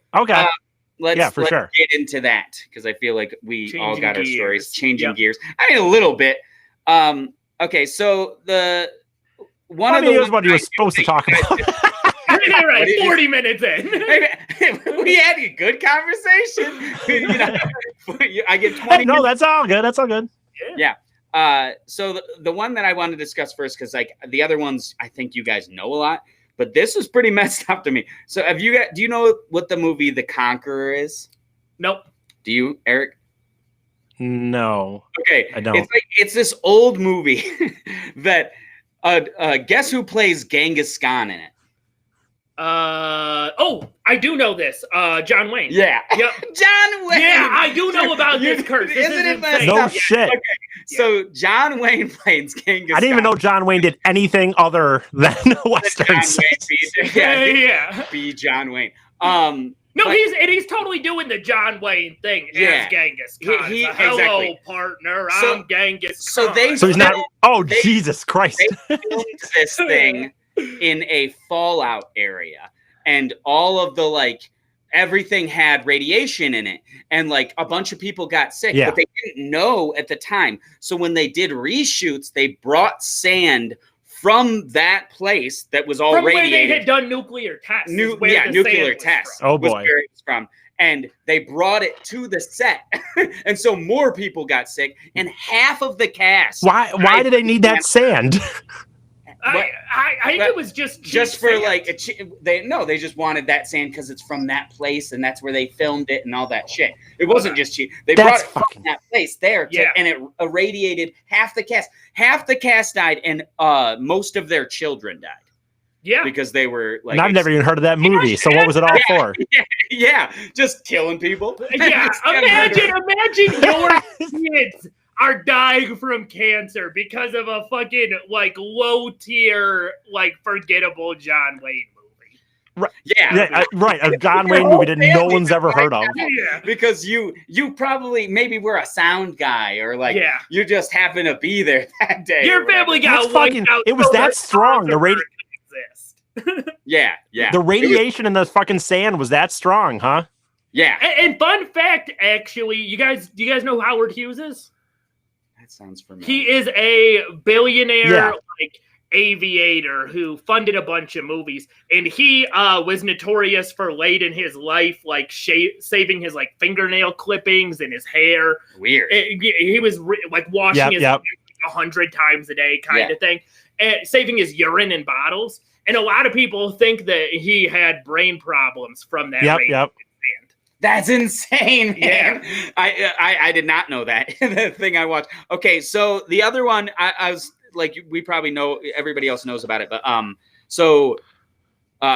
Speaker 3: let's get into that because I feel like we all got our stories changing gears. I mean, a little bit. Okay, so
Speaker 2: here's what he was supposed to talk about.
Speaker 1: Right, 40 minutes in.
Speaker 3: We had a good conversation. I get 20
Speaker 2: No, that's all good. That's all good.
Speaker 3: Yeah. So the one that I wanted to discuss first, because like the other ones, I think you guys know a lot, but this was pretty messed up to me. So do you know what the movie The Conqueror is?
Speaker 1: Nope.
Speaker 3: Do you, Eric?
Speaker 2: No.
Speaker 3: Okay.
Speaker 2: I don't.
Speaker 3: It's this old movie that guess who plays Genghis Khan in it?
Speaker 1: I do know this. John Wayne.
Speaker 3: Yeah.
Speaker 1: Yep.
Speaker 3: John Wayne.
Speaker 1: Yeah, I do know about this curse.
Speaker 3: Isn't it messed
Speaker 2: No
Speaker 3: up?
Speaker 2: shit.
Speaker 3: Okay. So John Wayne plays Genghis
Speaker 2: I didn't even
Speaker 3: Khan.
Speaker 2: know John Wayne did anything other than westerns.
Speaker 3: Be John Wayne.
Speaker 1: No, he's totally doing the John Wayne thing as Genghis Khan. Hello,
Speaker 3: exactly.
Speaker 1: partner.
Speaker 3: So-
Speaker 1: I'm Genghis
Speaker 3: so
Speaker 1: Khan.
Speaker 3: they-
Speaker 2: So he's not. Oh,
Speaker 3: They-
Speaker 2: Jesus Christ!
Speaker 3: They filmed this thing in a fallout area, and all of the everything had radiation in it, and a bunch of people got sick,
Speaker 2: Yeah.
Speaker 3: but they didn't know at the time. So when they did reshoots, they brought sand from that place that was all
Speaker 1: from
Speaker 3: radiated.
Speaker 1: where they had done nuclear tests.
Speaker 3: Nuclear tests.
Speaker 2: Oh,
Speaker 3: was
Speaker 2: boy.
Speaker 3: where it was from. And they brought it to the set, and so more people got sick, and half of the cast.
Speaker 2: Why do they need that sand?
Speaker 1: I think it was just
Speaker 3: for
Speaker 1: sand.
Speaker 3: they just wanted that sand because it's from that place and that's where they filmed it and all that shit. It wasn't just cheap. They brought it from that place there, and it irradiated half the cast. Half the cast died, and most of their children died.
Speaker 1: Yeah,
Speaker 3: because they were
Speaker 2: And I've never even heard of that movie. So what was it all for?
Speaker 3: Yeah, just killing people.
Speaker 1: Yeah, imagine your kids are dying from cancer because of a fucking low tier forgettable John Wayne movie.
Speaker 2: Right. Right. A John Wayne movie that no one's ever heard of.
Speaker 1: Yeah.
Speaker 3: Because you probably maybe were a sound guy or you just happen to be there that day.
Speaker 1: Your family got wiped out.
Speaker 2: It was that strong. The
Speaker 3: The
Speaker 2: radiation in the fucking sand was that strong, huh?
Speaker 3: Yeah.
Speaker 1: And fun fact, actually, do you guys know who Howard Hughes is?
Speaker 3: That sounds familiar.
Speaker 1: He is a billionaire aviator who funded a bunch of movies, and he was notorious for late in his life saving his fingernail clippings and his hair.
Speaker 3: Weird.
Speaker 1: He was washing his hands 100 times a day kind of thing, and saving his urine in bottles. And a lot of people think that he had brain problems from that.
Speaker 2: Yep.
Speaker 3: That's insane, man.
Speaker 1: Yeah.
Speaker 3: I did not know that. The thing I watched. Okay, so the other one, I was we probably know, everybody else knows about it, but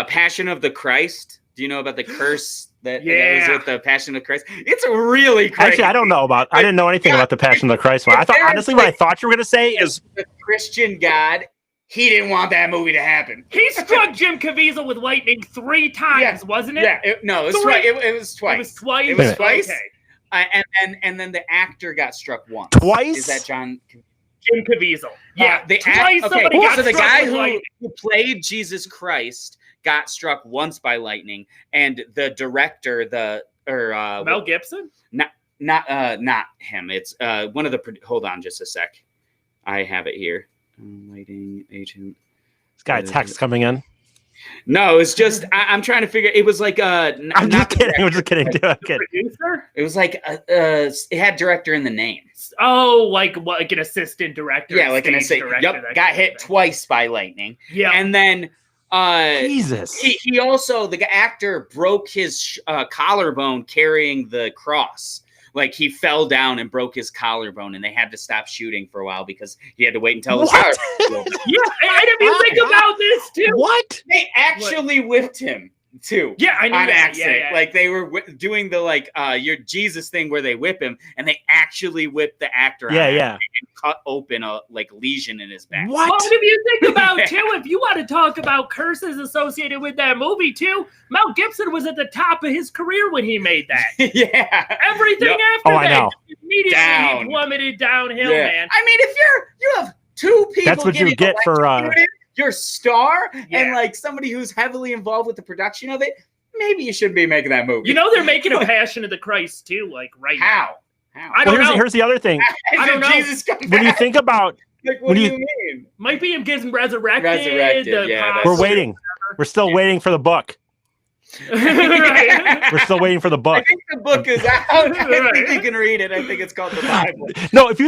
Speaker 3: Passion of the Christ. Do you know about the curse that goes with the Passion of Christ? It's really crazy.
Speaker 2: Actually, I don't know I didn't know anything about the Passion of the Christ one. I thought, honestly, what I thought you were going to say is
Speaker 3: the Christian God. He didn't want that movie to happen.
Speaker 1: He struck Jim Caviezel with lightning 3 times, wasn't it?
Speaker 3: Yeah, it was twice. It was twice.
Speaker 1: It was twice.
Speaker 3: It was twice.
Speaker 1: Okay.
Speaker 3: And then the actor got struck once.
Speaker 2: Twice?
Speaker 3: Is that Jim
Speaker 1: Caviezel? Yeah,
Speaker 3: twice.
Speaker 1: Somebody got
Speaker 3: so the
Speaker 1: struck
Speaker 3: guy
Speaker 1: with
Speaker 3: who played Jesus Christ got struck once by lightning, and the director,
Speaker 1: Mel Gibson.
Speaker 3: Not him. It's one of the. Hold on, just a sec. I have it here. Lighting agent.
Speaker 2: This guy text coming in.
Speaker 3: No, it's just I'm trying to figure. It was I'm
Speaker 2: just kidding. I'm just kidding.
Speaker 1: Producer?
Speaker 3: It was it had director in the name.
Speaker 1: Oh, like an assistant director.
Speaker 3: Yeah, like an assistant. Yep, got hit twice by lightning.
Speaker 1: Yeah,
Speaker 3: and then
Speaker 2: Jesus.
Speaker 3: He also, the actor broke his collarbone carrying the cross. He fell down and broke his collarbone, and they had to stop shooting for a while because he had to wait until his heart.
Speaker 1: Yeah, and if you think about this too,
Speaker 2: what
Speaker 3: they actually whipped him too.
Speaker 1: Yeah, I knew
Speaker 3: on
Speaker 1: that.
Speaker 3: accident.
Speaker 1: Yeah.
Speaker 3: They were doing the your Jesus thing where they whip him, and they actually whipped the actor.
Speaker 2: Yeah.
Speaker 3: And cut open a lesion in his back.
Speaker 2: What?
Speaker 1: Well, if you think about too, if you want to talk about curses associated with that movie too, Mel Gibson was at the top of his career when he made that.
Speaker 3: Yeah.
Speaker 1: Everything after that,
Speaker 2: I know.
Speaker 1: Immediately he plummeted downhill, man.
Speaker 3: I mean, if you have 2 people,
Speaker 2: that's what you get for
Speaker 3: your star and somebody who's heavily involved with the production of it. Maybe you shouldn't be making that movie.
Speaker 1: You know they're making a Passion of the Christ too, right
Speaker 3: now.
Speaker 1: I don't know.
Speaker 2: Here's the other thing.
Speaker 1: I don't know.
Speaker 3: Jesus
Speaker 2: when you think about,
Speaker 3: what do you mean?
Speaker 1: Might be him getting resurrected.
Speaker 2: We're waiting. We're still waiting for the book. We're still waiting for the book.
Speaker 3: I think the book is out. I think you can read it. I think it's called the Bible.
Speaker 2: No, if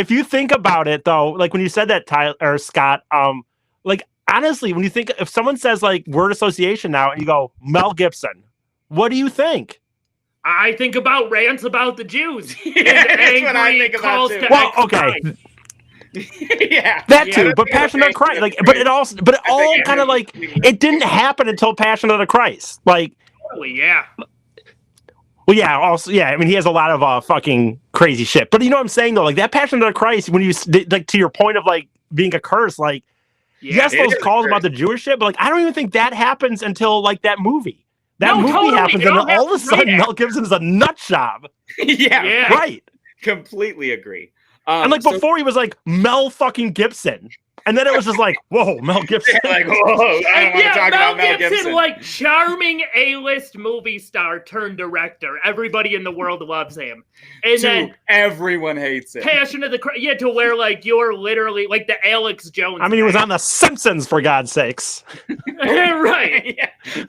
Speaker 2: you think about it though, when you said that, Tyler or Scott, honestly, when you think, if someone says word association now and you go Mel Gibson, what do you think?
Speaker 1: I think about rants about the Jews.
Speaker 3: Yeah, that's what I think about too.
Speaker 2: Well, okay.
Speaker 3: Yeah,
Speaker 2: that too. But Passion of the Christ, like, but it all kind of like it didn't happen until Passion of the Christ, like.
Speaker 1: Totally, yeah.
Speaker 2: Well, yeah. Also, yeah. I mean, he has a lot of fucking crazy shit. But you know what I'm saying though? Like that Passion of the Christ, when you like to your point of like being a curse, like yes, those calls about the Jewish shit, but like I don't even think that happens until like that movie. That movie totally happens, and then all of a sudden Mel Gibson is a nut job.
Speaker 3: Yeah,
Speaker 2: right.
Speaker 3: Completely agree.
Speaker 2: And like before, he was like Mel fucking Gibson. And then it was just like, whoa, Mel Gibson.
Speaker 3: Like, whoa, I don't want to talk about Mel Gibson.
Speaker 1: Like charming A-list movie star turned director. Everybody in the world loves him. And then
Speaker 3: everyone hates him.
Speaker 1: Passion of the Christ. Yeah, to where like you're literally like the Alex Jones.
Speaker 2: I mean, he was on The Simpsons, for God's sakes.
Speaker 1: Right.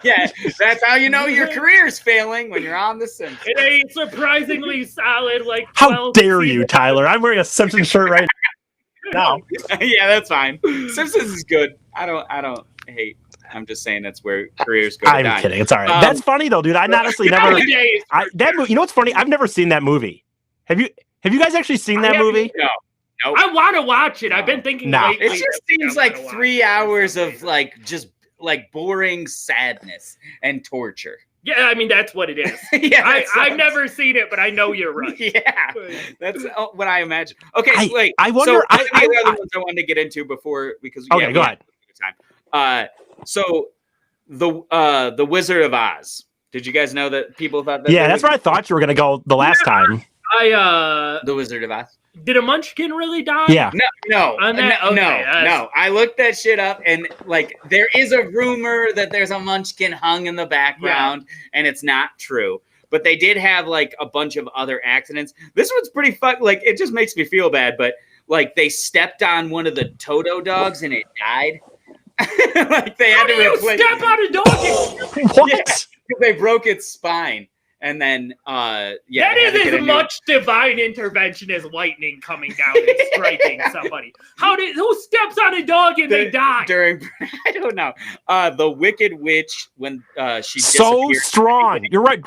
Speaker 3: Yeah, that's how you know your career's failing, when you're on The Simpsons.
Speaker 1: It ain't surprisingly solid. Like,
Speaker 2: how dare you, Tyler? I'm wearing a Simpsons shirt right now. No.
Speaker 3: Yeah, that's fine. Simpsons is good. I don't hate. I'm just saying that's where careers go.
Speaker 2: I'm kidding. It's all right. That's funny though, dude. I honestly never. That movie. You know what's funny? I've never seen that movie. Have you guys actually seen that movie?
Speaker 3: No. Nope.
Speaker 1: I want to watch it. I've been thinking.
Speaker 2: No.
Speaker 1: Lately,
Speaker 3: it just seems like 3 hours of like just like boring sadness and torture.
Speaker 1: Yeah, I mean that's what it is.
Speaker 3: Yeah,
Speaker 1: I've never seen it, but I know you're right.
Speaker 3: Yeah, that's what I imagine. Okay, wait.
Speaker 2: I wonder.
Speaker 3: So the other ones I wanted to get into before because
Speaker 2: go ahead.
Speaker 3: Time. So the Wizard of Oz. Did you guys know that people thought that?
Speaker 2: Yeah, that's where I thought you were gonna go the last time.
Speaker 3: The Wizard of Oz.
Speaker 1: Did a Munchkin really die?
Speaker 2: Yeah.
Speaker 3: No. I looked that shit up, and like there is a rumor that there's a Munchkin hung in the background, and it's not true. But they did have like a bunch of other accidents. This one's pretty like it just makes me feel bad, but like they stepped on one of the Toto dogs and it died. Like they had to replace.
Speaker 1: Step on a dog?
Speaker 2: What?
Speaker 3: Yeah, they broke its spine. And then, that
Speaker 1: is as much divine intervention as lightning coming down and striking somebody. Who steps on a dog and they die?
Speaker 3: I don't know. The Wicked Witch, when she
Speaker 2: so strong. You're right.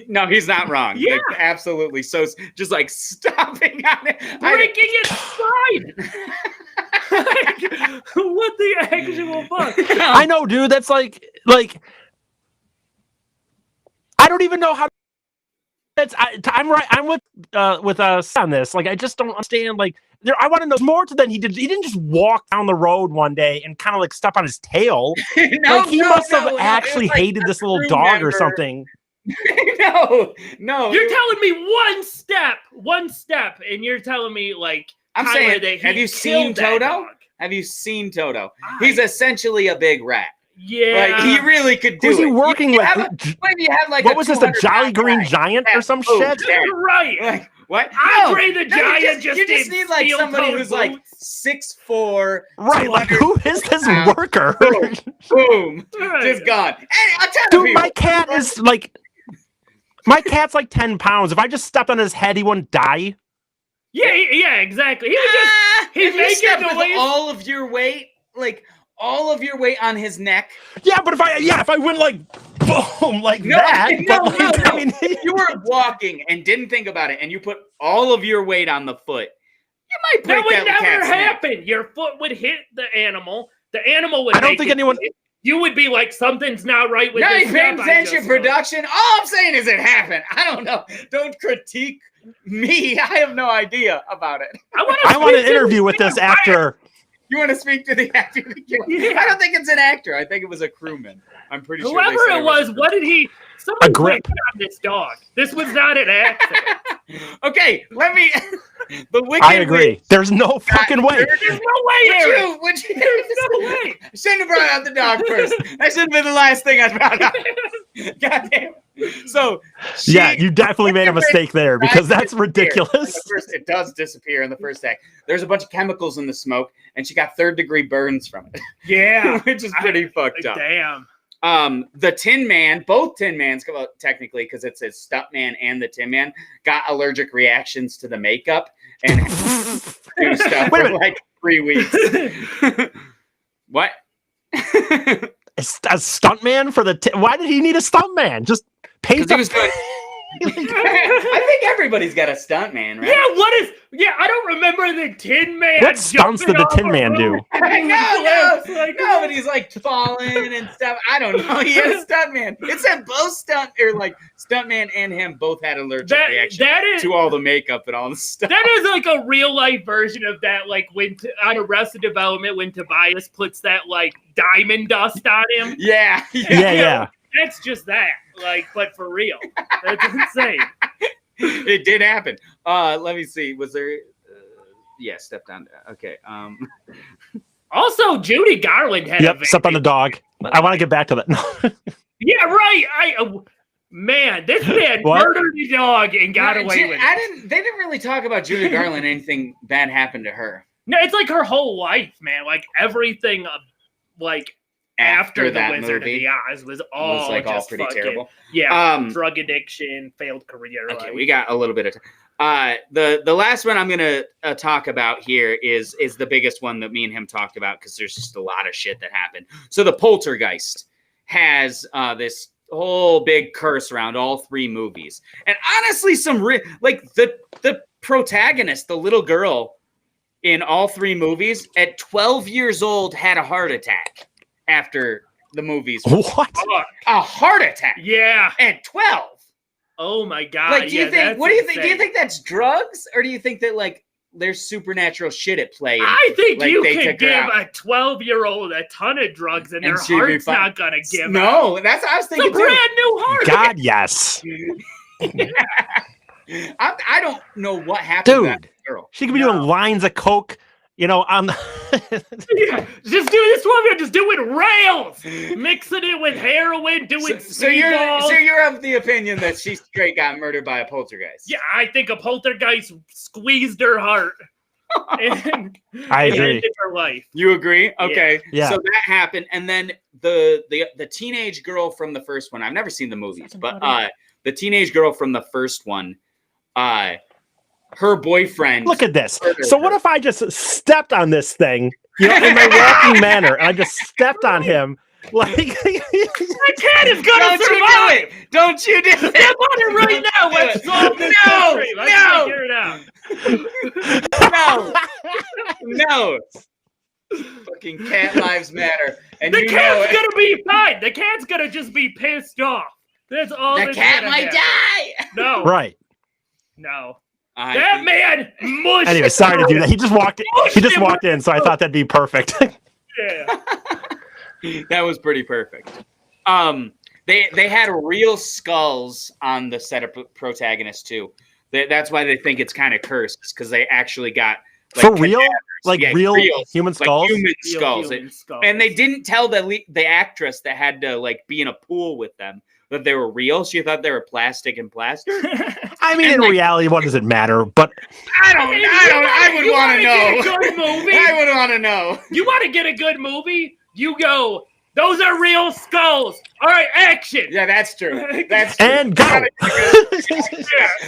Speaker 3: No, he's not wrong.
Speaker 1: Yeah,
Speaker 3: like, absolutely. So just like stomping on it,
Speaker 1: breaking its spine. What the actual fuck?
Speaker 2: I know, dude. That's like. I don't even know how. I'm right. I'm with us on this. Like, I just don't understand. Like, I want to know more to than he did. He didn't just walk down the road one day and kind of like step on his tail. He must have actually hated this little dog or something.
Speaker 3: No.
Speaker 1: You're telling me one step, and you're telling me like
Speaker 3: I'm saying. That have you seen Toto? Have you seen Toto? He's essentially a big rat.
Speaker 1: Yeah,
Speaker 3: like, he really could do it.
Speaker 2: Was he working with?
Speaker 3: What if you had like
Speaker 2: what was this? The Jolly Green Giant or some shit?
Speaker 1: Right.
Speaker 3: Like, what?
Speaker 1: Andre the Giant
Speaker 3: you just need like somebody who's like 6'4".
Speaker 2: Right. Like who is this worker?
Speaker 3: Boom. Just gone. And
Speaker 2: dude, my cat is like. My cat's like 10 pounds. If I just stepped on his head, he wouldn't die.
Speaker 1: Yeah, exactly. He would just. He's making
Speaker 3: with all of your weight, like. All of your weight on his neck.
Speaker 2: Yeah, but if I went like boom like that.
Speaker 3: No. I mean, you were walking and didn't think about it, and you put all of your weight on the foot. You might break that
Speaker 1: would never happen.
Speaker 3: Neck.
Speaker 1: Your foot would hit the animal. The animal would.
Speaker 2: I don't think anyone.
Speaker 1: You would be like, something's not right with this.
Speaker 3: Paying attention production. All I'm saying is it happened. I don't know. Don't critique me. I have no idea about it.
Speaker 2: I want an interview with this actor.
Speaker 3: You want to speak to the actor? Yeah. I don't think it's an actor. I think it was a crewman. I'm pretty sure.
Speaker 1: Whoever it was, what did he? Someone put on this dog. This was not an accident.
Speaker 3: Okay, let me. The Wicked
Speaker 2: I agree.
Speaker 3: Witch.
Speaker 2: There's no fucking way.
Speaker 1: There's no way.
Speaker 3: Would you?
Speaker 1: There's no way.
Speaker 3: I shouldn't have brought out the dog first. That should have been the last thing I brought out. God damn. So
Speaker 2: you definitely made a mistake there because that's ridiculous.
Speaker 3: It does disappear in the first act. There's a bunch of chemicals in the smoke, and she got 3rd-degree burns from it.
Speaker 1: Yeah,
Speaker 3: which is pretty fucked up.
Speaker 1: Damn.
Speaker 3: The Tin Man, both Tin Mans, technically because it's his Stuntman and the Tin Man, got allergic reactions to the makeup and do stuff for like 3 weeks. What?
Speaker 2: A stuntman for the why did he need a stuntman? Just paint
Speaker 3: he was doing I think everybody's got a stunt man, right?
Speaker 1: Yeah, I don't remember the Tin Man.
Speaker 2: What stunts did the Tin Man do?
Speaker 3: No, but he's like falling and stuff. I don't know. He had a stunt man. It said both stunt man and him both had allergic reaction to all the makeup and all the stuff.
Speaker 1: That is like a real life version of that, like when on Arrested Development when Tobias puts that like diamond dust on him.
Speaker 3: Yeah.
Speaker 1: That's just that, like, but for real. That's insane.
Speaker 3: It did happen. Let me see. Was there? Yeah, step down. Okay.
Speaker 1: Also, Judy Garland had
Speaker 2: step on the dog. I want to get back to that.
Speaker 1: Yeah, right. Man, this man murdered a dog and got away with it.
Speaker 3: They didn't really talk about Judy Garland. Anything bad happened to her?
Speaker 1: No, it's like her whole life, man. Like everything, like. After the Wizard
Speaker 3: movie,
Speaker 1: of the Oz was all
Speaker 3: pretty terrible.
Speaker 1: Yeah, drug addiction, failed career.
Speaker 3: Okay, we got a little bit of time. The last one I'm gonna talk about here is the biggest one that me and him talked about because there's just a lot of shit that happened. So the Poltergeist has this whole big curse around all three movies, and honestly, like the protagonist, the little girl in all three movies, at 12 years old, had a heart attack. After the movies.
Speaker 2: What?
Speaker 3: A heart attack.
Speaker 1: Yeah.
Speaker 3: At 12.
Speaker 1: Oh my God.
Speaker 3: Like, do you think do you think that's drugs? Or do you think that like there's supernatural shit at play?
Speaker 1: I think like, you can give a 12-year-old a ton of drugs and their heart's not gonna give
Speaker 3: No, that's what I was thinking.
Speaker 1: It's a brand new heart.
Speaker 2: God, yes.
Speaker 3: I don't know what happened to that girl.
Speaker 2: She could be doing lines of coke. On
Speaker 1: just do this one. Just do it rails, mixing it with heroin, doing.
Speaker 3: So you're of the opinion that she straight got murdered by a poltergeist?
Speaker 1: Yeah, I think a poltergeist squeezed her heart. And
Speaker 2: I agree.
Speaker 1: Ended her life.
Speaker 3: You agree? Okay.
Speaker 2: Yeah.
Speaker 3: So that happened, and then the teenage girl from the first one. I've never seen the movies, but the teenage girl from the first one. Her boyfriend.
Speaker 2: Look at this. So what if I just stepped on this thing, in my walking manner, and I just stepped on him? Like
Speaker 1: my cat is gonna survive.
Speaker 3: Don't you do it?
Speaker 1: Step on it right now. Let's solve this mystery. Let's figure it out.
Speaker 3: No. Fucking cat lives matter. And
Speaker 1: the cat's gonna be fine. The cat's gonna just be pissed off. That's all.
Speaker 3: The cat might die.
Speaker 1: No.
Speaker 2: Right.
Speaker 1: No. That man mushed.
Speaker 2: Anyway, sorry to do that. He just walked in, so I thought that'd be perfect.
Speaker 1: Yeah.
Speaker 3: That was pretty perfect. They had real skulls on the set of Protagonist too. That's why they think it's kind of cursed, because they actually got
Speaker 2: for real, real human skulls.
Speaker 3: Like human skulls. And they didn't tell the actress that had to be in a pool with them that they were real. She thought they were plastic and plaster.
Speaker 2: I mean, in reality, what does it matter? But
Speaker 3: I would want to know.
Speaker 1: Good movie.
Speaker 3: I would want to know.
Speaker 1: You want to get a good movie? You go. Those are real skulls. All right, action.
Speaker 3: Yeah, that's true. That's true.
Speaker 2: And go.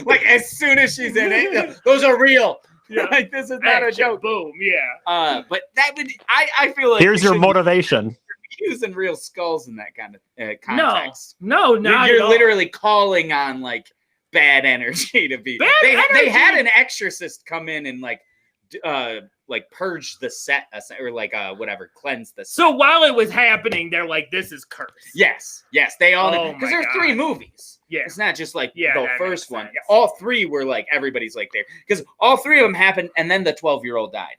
Speaker 3: Like as soon as she's in it, those are real. Yeah. Like this is not a joke.
Speaker 1: Boom. Yeah.
Speaker 3: But that would. I feel like
Speaker 2: here's your motivation.
Speaker 3: Using real skulls in that kind of context.
Speaker 1: No, not
Speaker 3: you're
Speaker 1: at all.
Speaker 3: literally calling on bad energy to be. They had an exorcist come in and purge the set or whatever, cleanse the set.
Speaker 1: So while it was happening, they're like, "This is cursed."
Speaker 3: Yes, they all because there's 3 movies.
Speaker 1: Yeah,
Speaker 3: it's not just the first one. All 3 were everybody's there because all 3 of them happened, and then the 12-year-old died.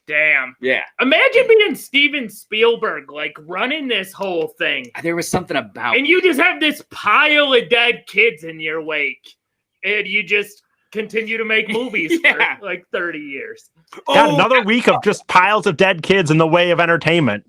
Speaker 1: Damn.
Speaker 3: Yeah.
Speaker 1: Imagine being Steven Spielberg, running this whole thing.
Speaker 3: There was something about.
Speaker 1: And you just have this pile of dead kids in your wake. And you just continue to make movies for 30 years.
Speaker 2: Got another week of just piles of dead kids in the way of entertainment.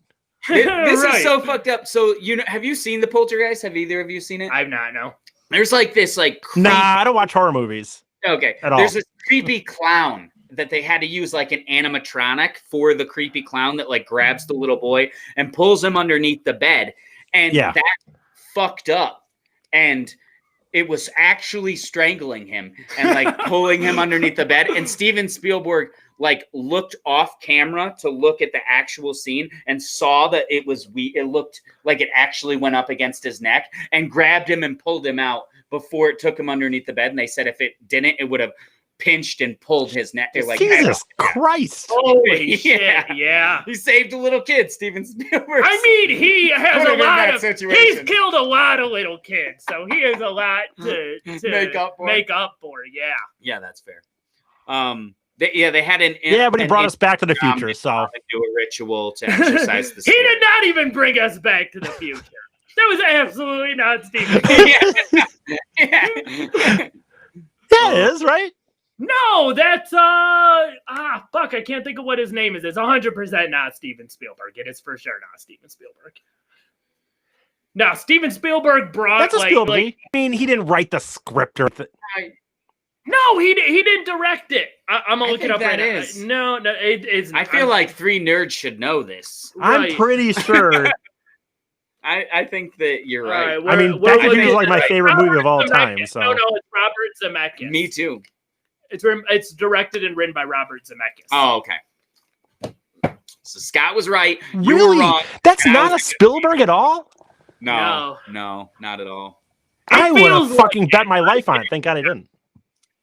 Speaker 3: This is so fucked up. So, have you seen The Poltergeist? Have either of you seen it?
Speaker 1: I've not, no.
Speaker 3: There's this creepy...
Speaker 2: Nah, I don't watch horror movies.
Speaker 3: Okay. There's this creepy clown that they had to use an animatronic for the creepy clown that grabs the little boy and pulls him underneath the bed. And that fucked up. And it was actually strangling him and pulling him underneath the bed. And Steven Spielberg looked off camera to look at the actual scene and saw that it looked like it actually went up against his neck and grabbed him and pulled him out before it took him underneath the bed, and they said if it didn't, it would have pinched and pulled his neck. They're like,
Speaker 2: Jesus Christ!
Speaker 1: Holy shit! Yeah,
Speaker 3: he saved a little kid, Steven Spielberg.
Speaker 1: I mean, he has a lot of.
Speaker 3: Situation.
Speaker 1: He's killed a lot of little kids, so he has a lot to make up for. Yeah.
Speaker 3: Yeah, that's fair. They had an
Speaker 2: but he brought us back to the future, so
Speaker 3: do a ritual to exercise the
Speaker 1: He
Speaker 3: spirit.
Speaker 1: did not even bring us back to the future. That was absolutely not Steven.
Speaker 3: Yeah,
Speaker 2: it is, right?
Speaker 1: No, that's fuck, I can't think of what his name is. It's 100% not Steven Spielberg. It is for sure not Steven Spielberg. No, Steven Spielberg brought
Speaker 2: that's a Spielberg. I mean, he didn't write the script or
Speaker 1: No, he didn't direct it. I'm gonna look it up right
Speaker 3: now.
Speaker 1: No, it's.
Speaker 3: I feel like three nerds should know this.
Speaker 2: I'm pretty sure.
Speaker 3: I think that you're right.
Speaker 2: I mean, Back to the Future is like my favorite movie of all time. So
Speaker 1: no, it's Robert Zemeckis.
Speaker 3: Me too.
Speaker 1: It's directed and written by Robert Zemeckis.
Speaker 3: Oh, okay. So Scott was right. You
Speaker 2: really?
Speaker 3: were wrong.
Speaker 2: That's not a Spielberg at all?
Speaker 3: No, not at all.
Speaker 2: I would have fucking bet my life on it. Thank God I didn't.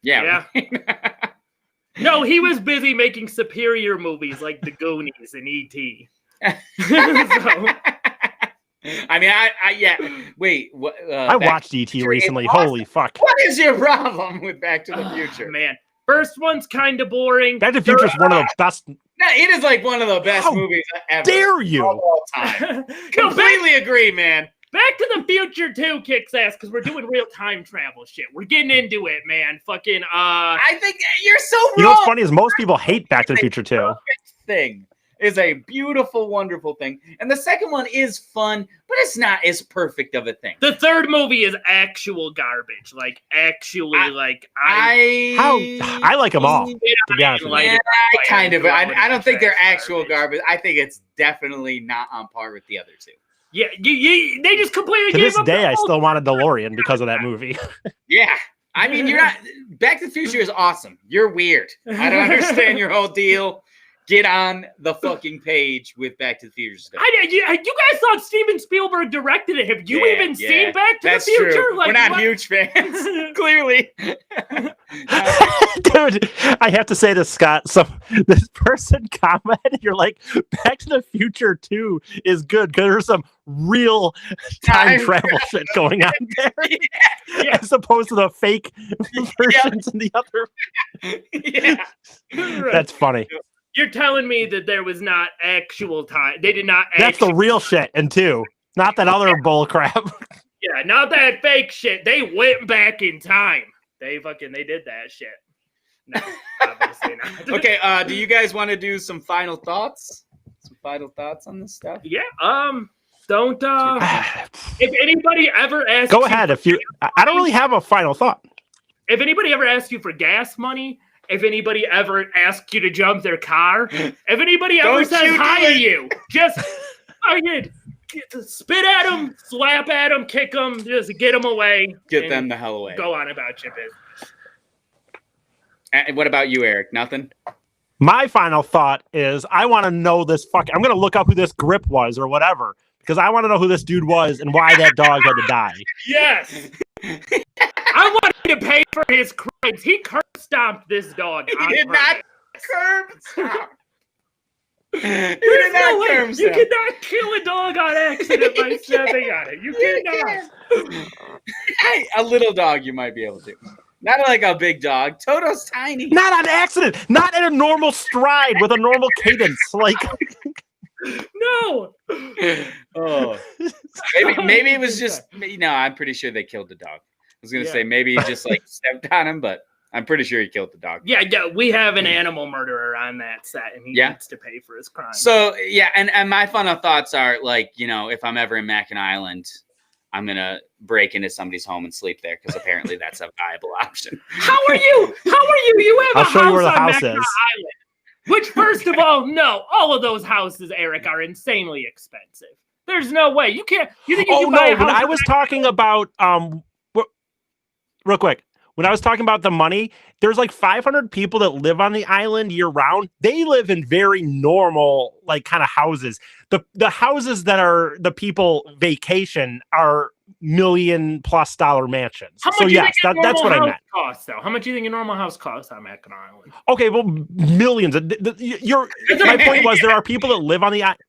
Speaker 3: Yeah.
Speaker 1: No, he was busy making superior movies like The Goonies and E.T.
Speaker 3: I mean, Wait, what?
Speaker 2: I watched E.T. recently. Holy fuck!
Speaker 3: What is your problem with Back to the Future?
Speaker 1: Man, first one's kind of boring.
Speaker 2: Back to the Future is one of the best.
Speaker 3: No, it is like one of the best movies ever.
Speaker 2: Dare you?
Speaker 3: Of all time. Completely agree, man.
Speaker 1: Back to the Future 2 kicks ass because we're doing real time travel shit. We're getting into it, man. Fucking
Speaker 3: I think you're so wrong.
Speaker 2: You know what's funny is most people hate Back to the Future 2.
Speaker 3: Thing is a beautiful, wonderful thing, and the second one is fun, but it's not as perfect of a thing.
Speaker 1: The third movie is actual garbage. Like actually, I
Speaker 2: like them all. To be honest with you.
Speaker 3: I don't think they're actual garbage. I think it's definitely not on par with the other two.
Speaker 1: Yeah, they just completely.
Speaker 2: To this day, I still want a DeLorean because of that movie.
Speaker 3: Yeah, I mean, you're not. Back to the Future is awesome. You're weird. I don't understand your whole deal. Get on the fucking page with Back to the Future stuff.
Speaker 1: You guys thought Steven Spielberg directed it. Have you even seen Back to the Future?
Speaker 3: True. Like, we're not huge fans, clearly.
Speaker 2: Dude, I have to say this, Scott. So this person commented, you're like, Back to the Future 2 is good because there's some real time travel shit going on there. Yeah. As opposed to the fake versions in the other.
Speaker 1: Yeah.
Speaker 2: That's funny.
Speaker 1: You're telling me that there was not actual time. They did not.
Speaker 2: That's the real shit in 2, not that other bull crap.
Speaker 1: Yeah, not that fake shit. They went back in time. They did that shit. No, obviously not.
Speaker 3: Okay, do you guys want to do some final thoughts? Some final thoughts on this stuff?
Speaker 1: Yeah. Don't. If anybody ever asks,
Speaker 2: go ahead. I don't really have a final thought.
Speaker 1: If anybody ever asks you for gas money. If anybody ever asks you to jump their car, if anybody ever says hi to you, just spit at them, slap at them, kick them, just get them away.
Speaker 3: Get them the hell away.
Speaker 1: Go on about your business.
Speaker 3: And what about you, Eric? Nothing?
Speaker 2: My final thought is I want to know this I'm going to look up who this grip was or whatever because I want to know who this dude was and why that dog had to die.
Speaker 1: Yes. I want him to pay for his crimes. He curb stomped this dog.
Speaker 3: He did not curb stomp.
Speaker 1: You cannot kill a dog on accident by stepping on it. You cannot.
Speaker 3: Hey, a little dog you might be able to. Not like a big dog. Toto's tiny.
Speaker 2: Not on accident. Not at a normal stride with a normal cadence. Like
Speaker 1: no.
Speaker 3: Oh. Maybe it was just. No, I'm pretty sure they killed the dog. I was gonna say maybe he just like stepped on him, but I'm pretty sure he killed the dog.
Speaker 1: Yeah, we have an animal murderer on that set, and he needs to pay for his crime.
Speaker 3: So yeah, and my final thoughts are like, if I'm ever in Mackinac Island, I'm gonna break into somebody's home and sleep there because apparently that's a viable option.
Speaker 1: How are you? You have
Speaker 2: I'll
Speaker 1: a
Speaker 2: show
Speaker 1: house
Speaker 2: you where the
Speaker 1: on
Speaker 2: house
Speaker 1: Mackinac
Speaker 2: is.
Speaker 1: Island. Which, first of all, no, all of those houses, Eric, are insanely expensive. There's no way you can't. You think you can buy a house?
Speaker 2: When I was talking about real quick, when I was talking about the money, there's like 500 people that live on the island year round. They live in very normal, like kind of houses. The houses that are the people vacation are million-plus mansions.
Speaker 1: How much
Speaker 2: So
Speaker 1: do you
Speaker 2: yes,
Speaker 1: think
Speaker 2: that's what I
Speaker 1: house
Speaker 2: meant.
Speaker 1: Costs, though? How much do you think a normal house costs on Mackinac Island?
Speaker 2: Okay, well, millions. My point was there are people that live on the island.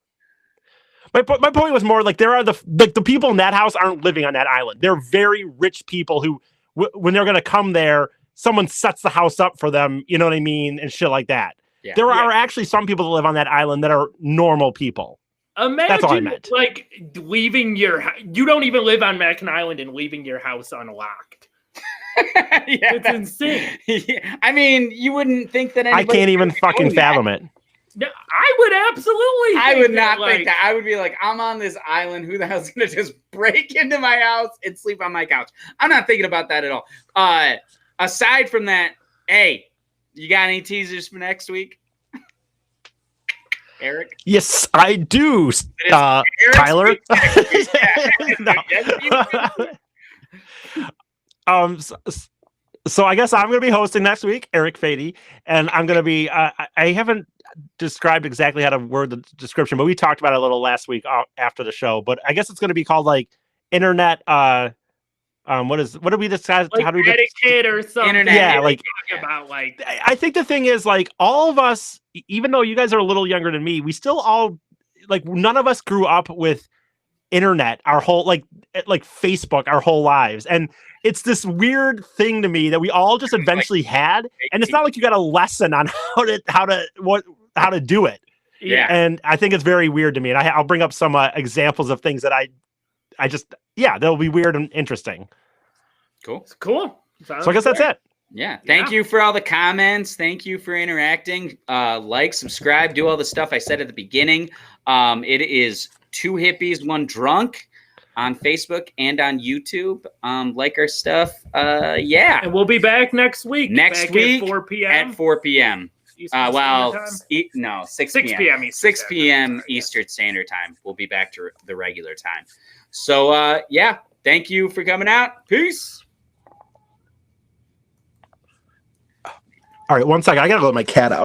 Speaker 2: My point was more like there are the people in that house aren't living on that island. They're very rich people who, when they're going to come there, someone sets the house up for them. You know what I mean, and shit like that. Yeah. There are actually some people that live on that island that are normal people.
Speaker 1: Imagine,
Speaker 2: that's all I meant.
Speaker 1: Like leaving you don't even live on Mackinac Island and leaving your house unlocked. It's insane.
Speaker 3: Yeah. I mean, you wouldn't think that anybody
Speaker 2: I can't even fucking fathom it.
Speaker 1: No, I would absolutely.
Speaker 3: I would not think that. I would be like, I'm on this island. Who the hell's gonna just break into my house and sleep on my couch? I'm not thinking about that at all. Aside from that, hey, you got any teasers for next week? Eric?
Speaker 2: Yes, I do. Tyler. So I guess I'm going to be hosting next week, Eric Fady, and I'm going to be. I haven't described exactly how to word the description, but we talked about it a little last week after the show. But I guess it's going to be called like internet. What did we discuss?
Speaker 1: Like
Speaker 2: how do we
Speaker 1: etiquette or something?
Speaker 3: Internet.
Speaker 2: Yeah, like
Speaker 1: about like.
Speaker 2: I think the thing is like all of us, even though you guys are a little younger than me, we still all like none of us grew up with internet our whole like Facebook our whole lives, and it's this weird thing to me that we all just eventually had, and it's not like you got a lesson on how to do it.
Speaker 3: Yeah,
Speaker 2: and I think it's very weird to me, and I'll bring up some examples of things that I just they'll be weird and interesting.
Speaker 3: Cool.
Speaker 1: Sounds
Speaker 2: so I guess that's it.
Speaker 3: Yeah. Thank you for all the comments. Thank you for interacting. Like, subscribe, do all the stuff I said at the beginning. It is 2 Hippies, 1 Drunk on Facebook and on YouTube. Like our stuff. Yeah.
Speaker 1: And we'll be back next week.
Speaker 3: Next week
Speaker 1: at 4 p.m.
Speaker 3: At 4 p.m.
Speaker 1: Eastern
Speaker 3: 6
Speaker 1: 6 p.m. Eastern
Speaker 3: 6 p.m. Eastern Standard Time. We'll be back to the regular time. So, yeah. Thank you for coming out. Peace.
Speaker 2: All right, 1 second. I got to let my cat out.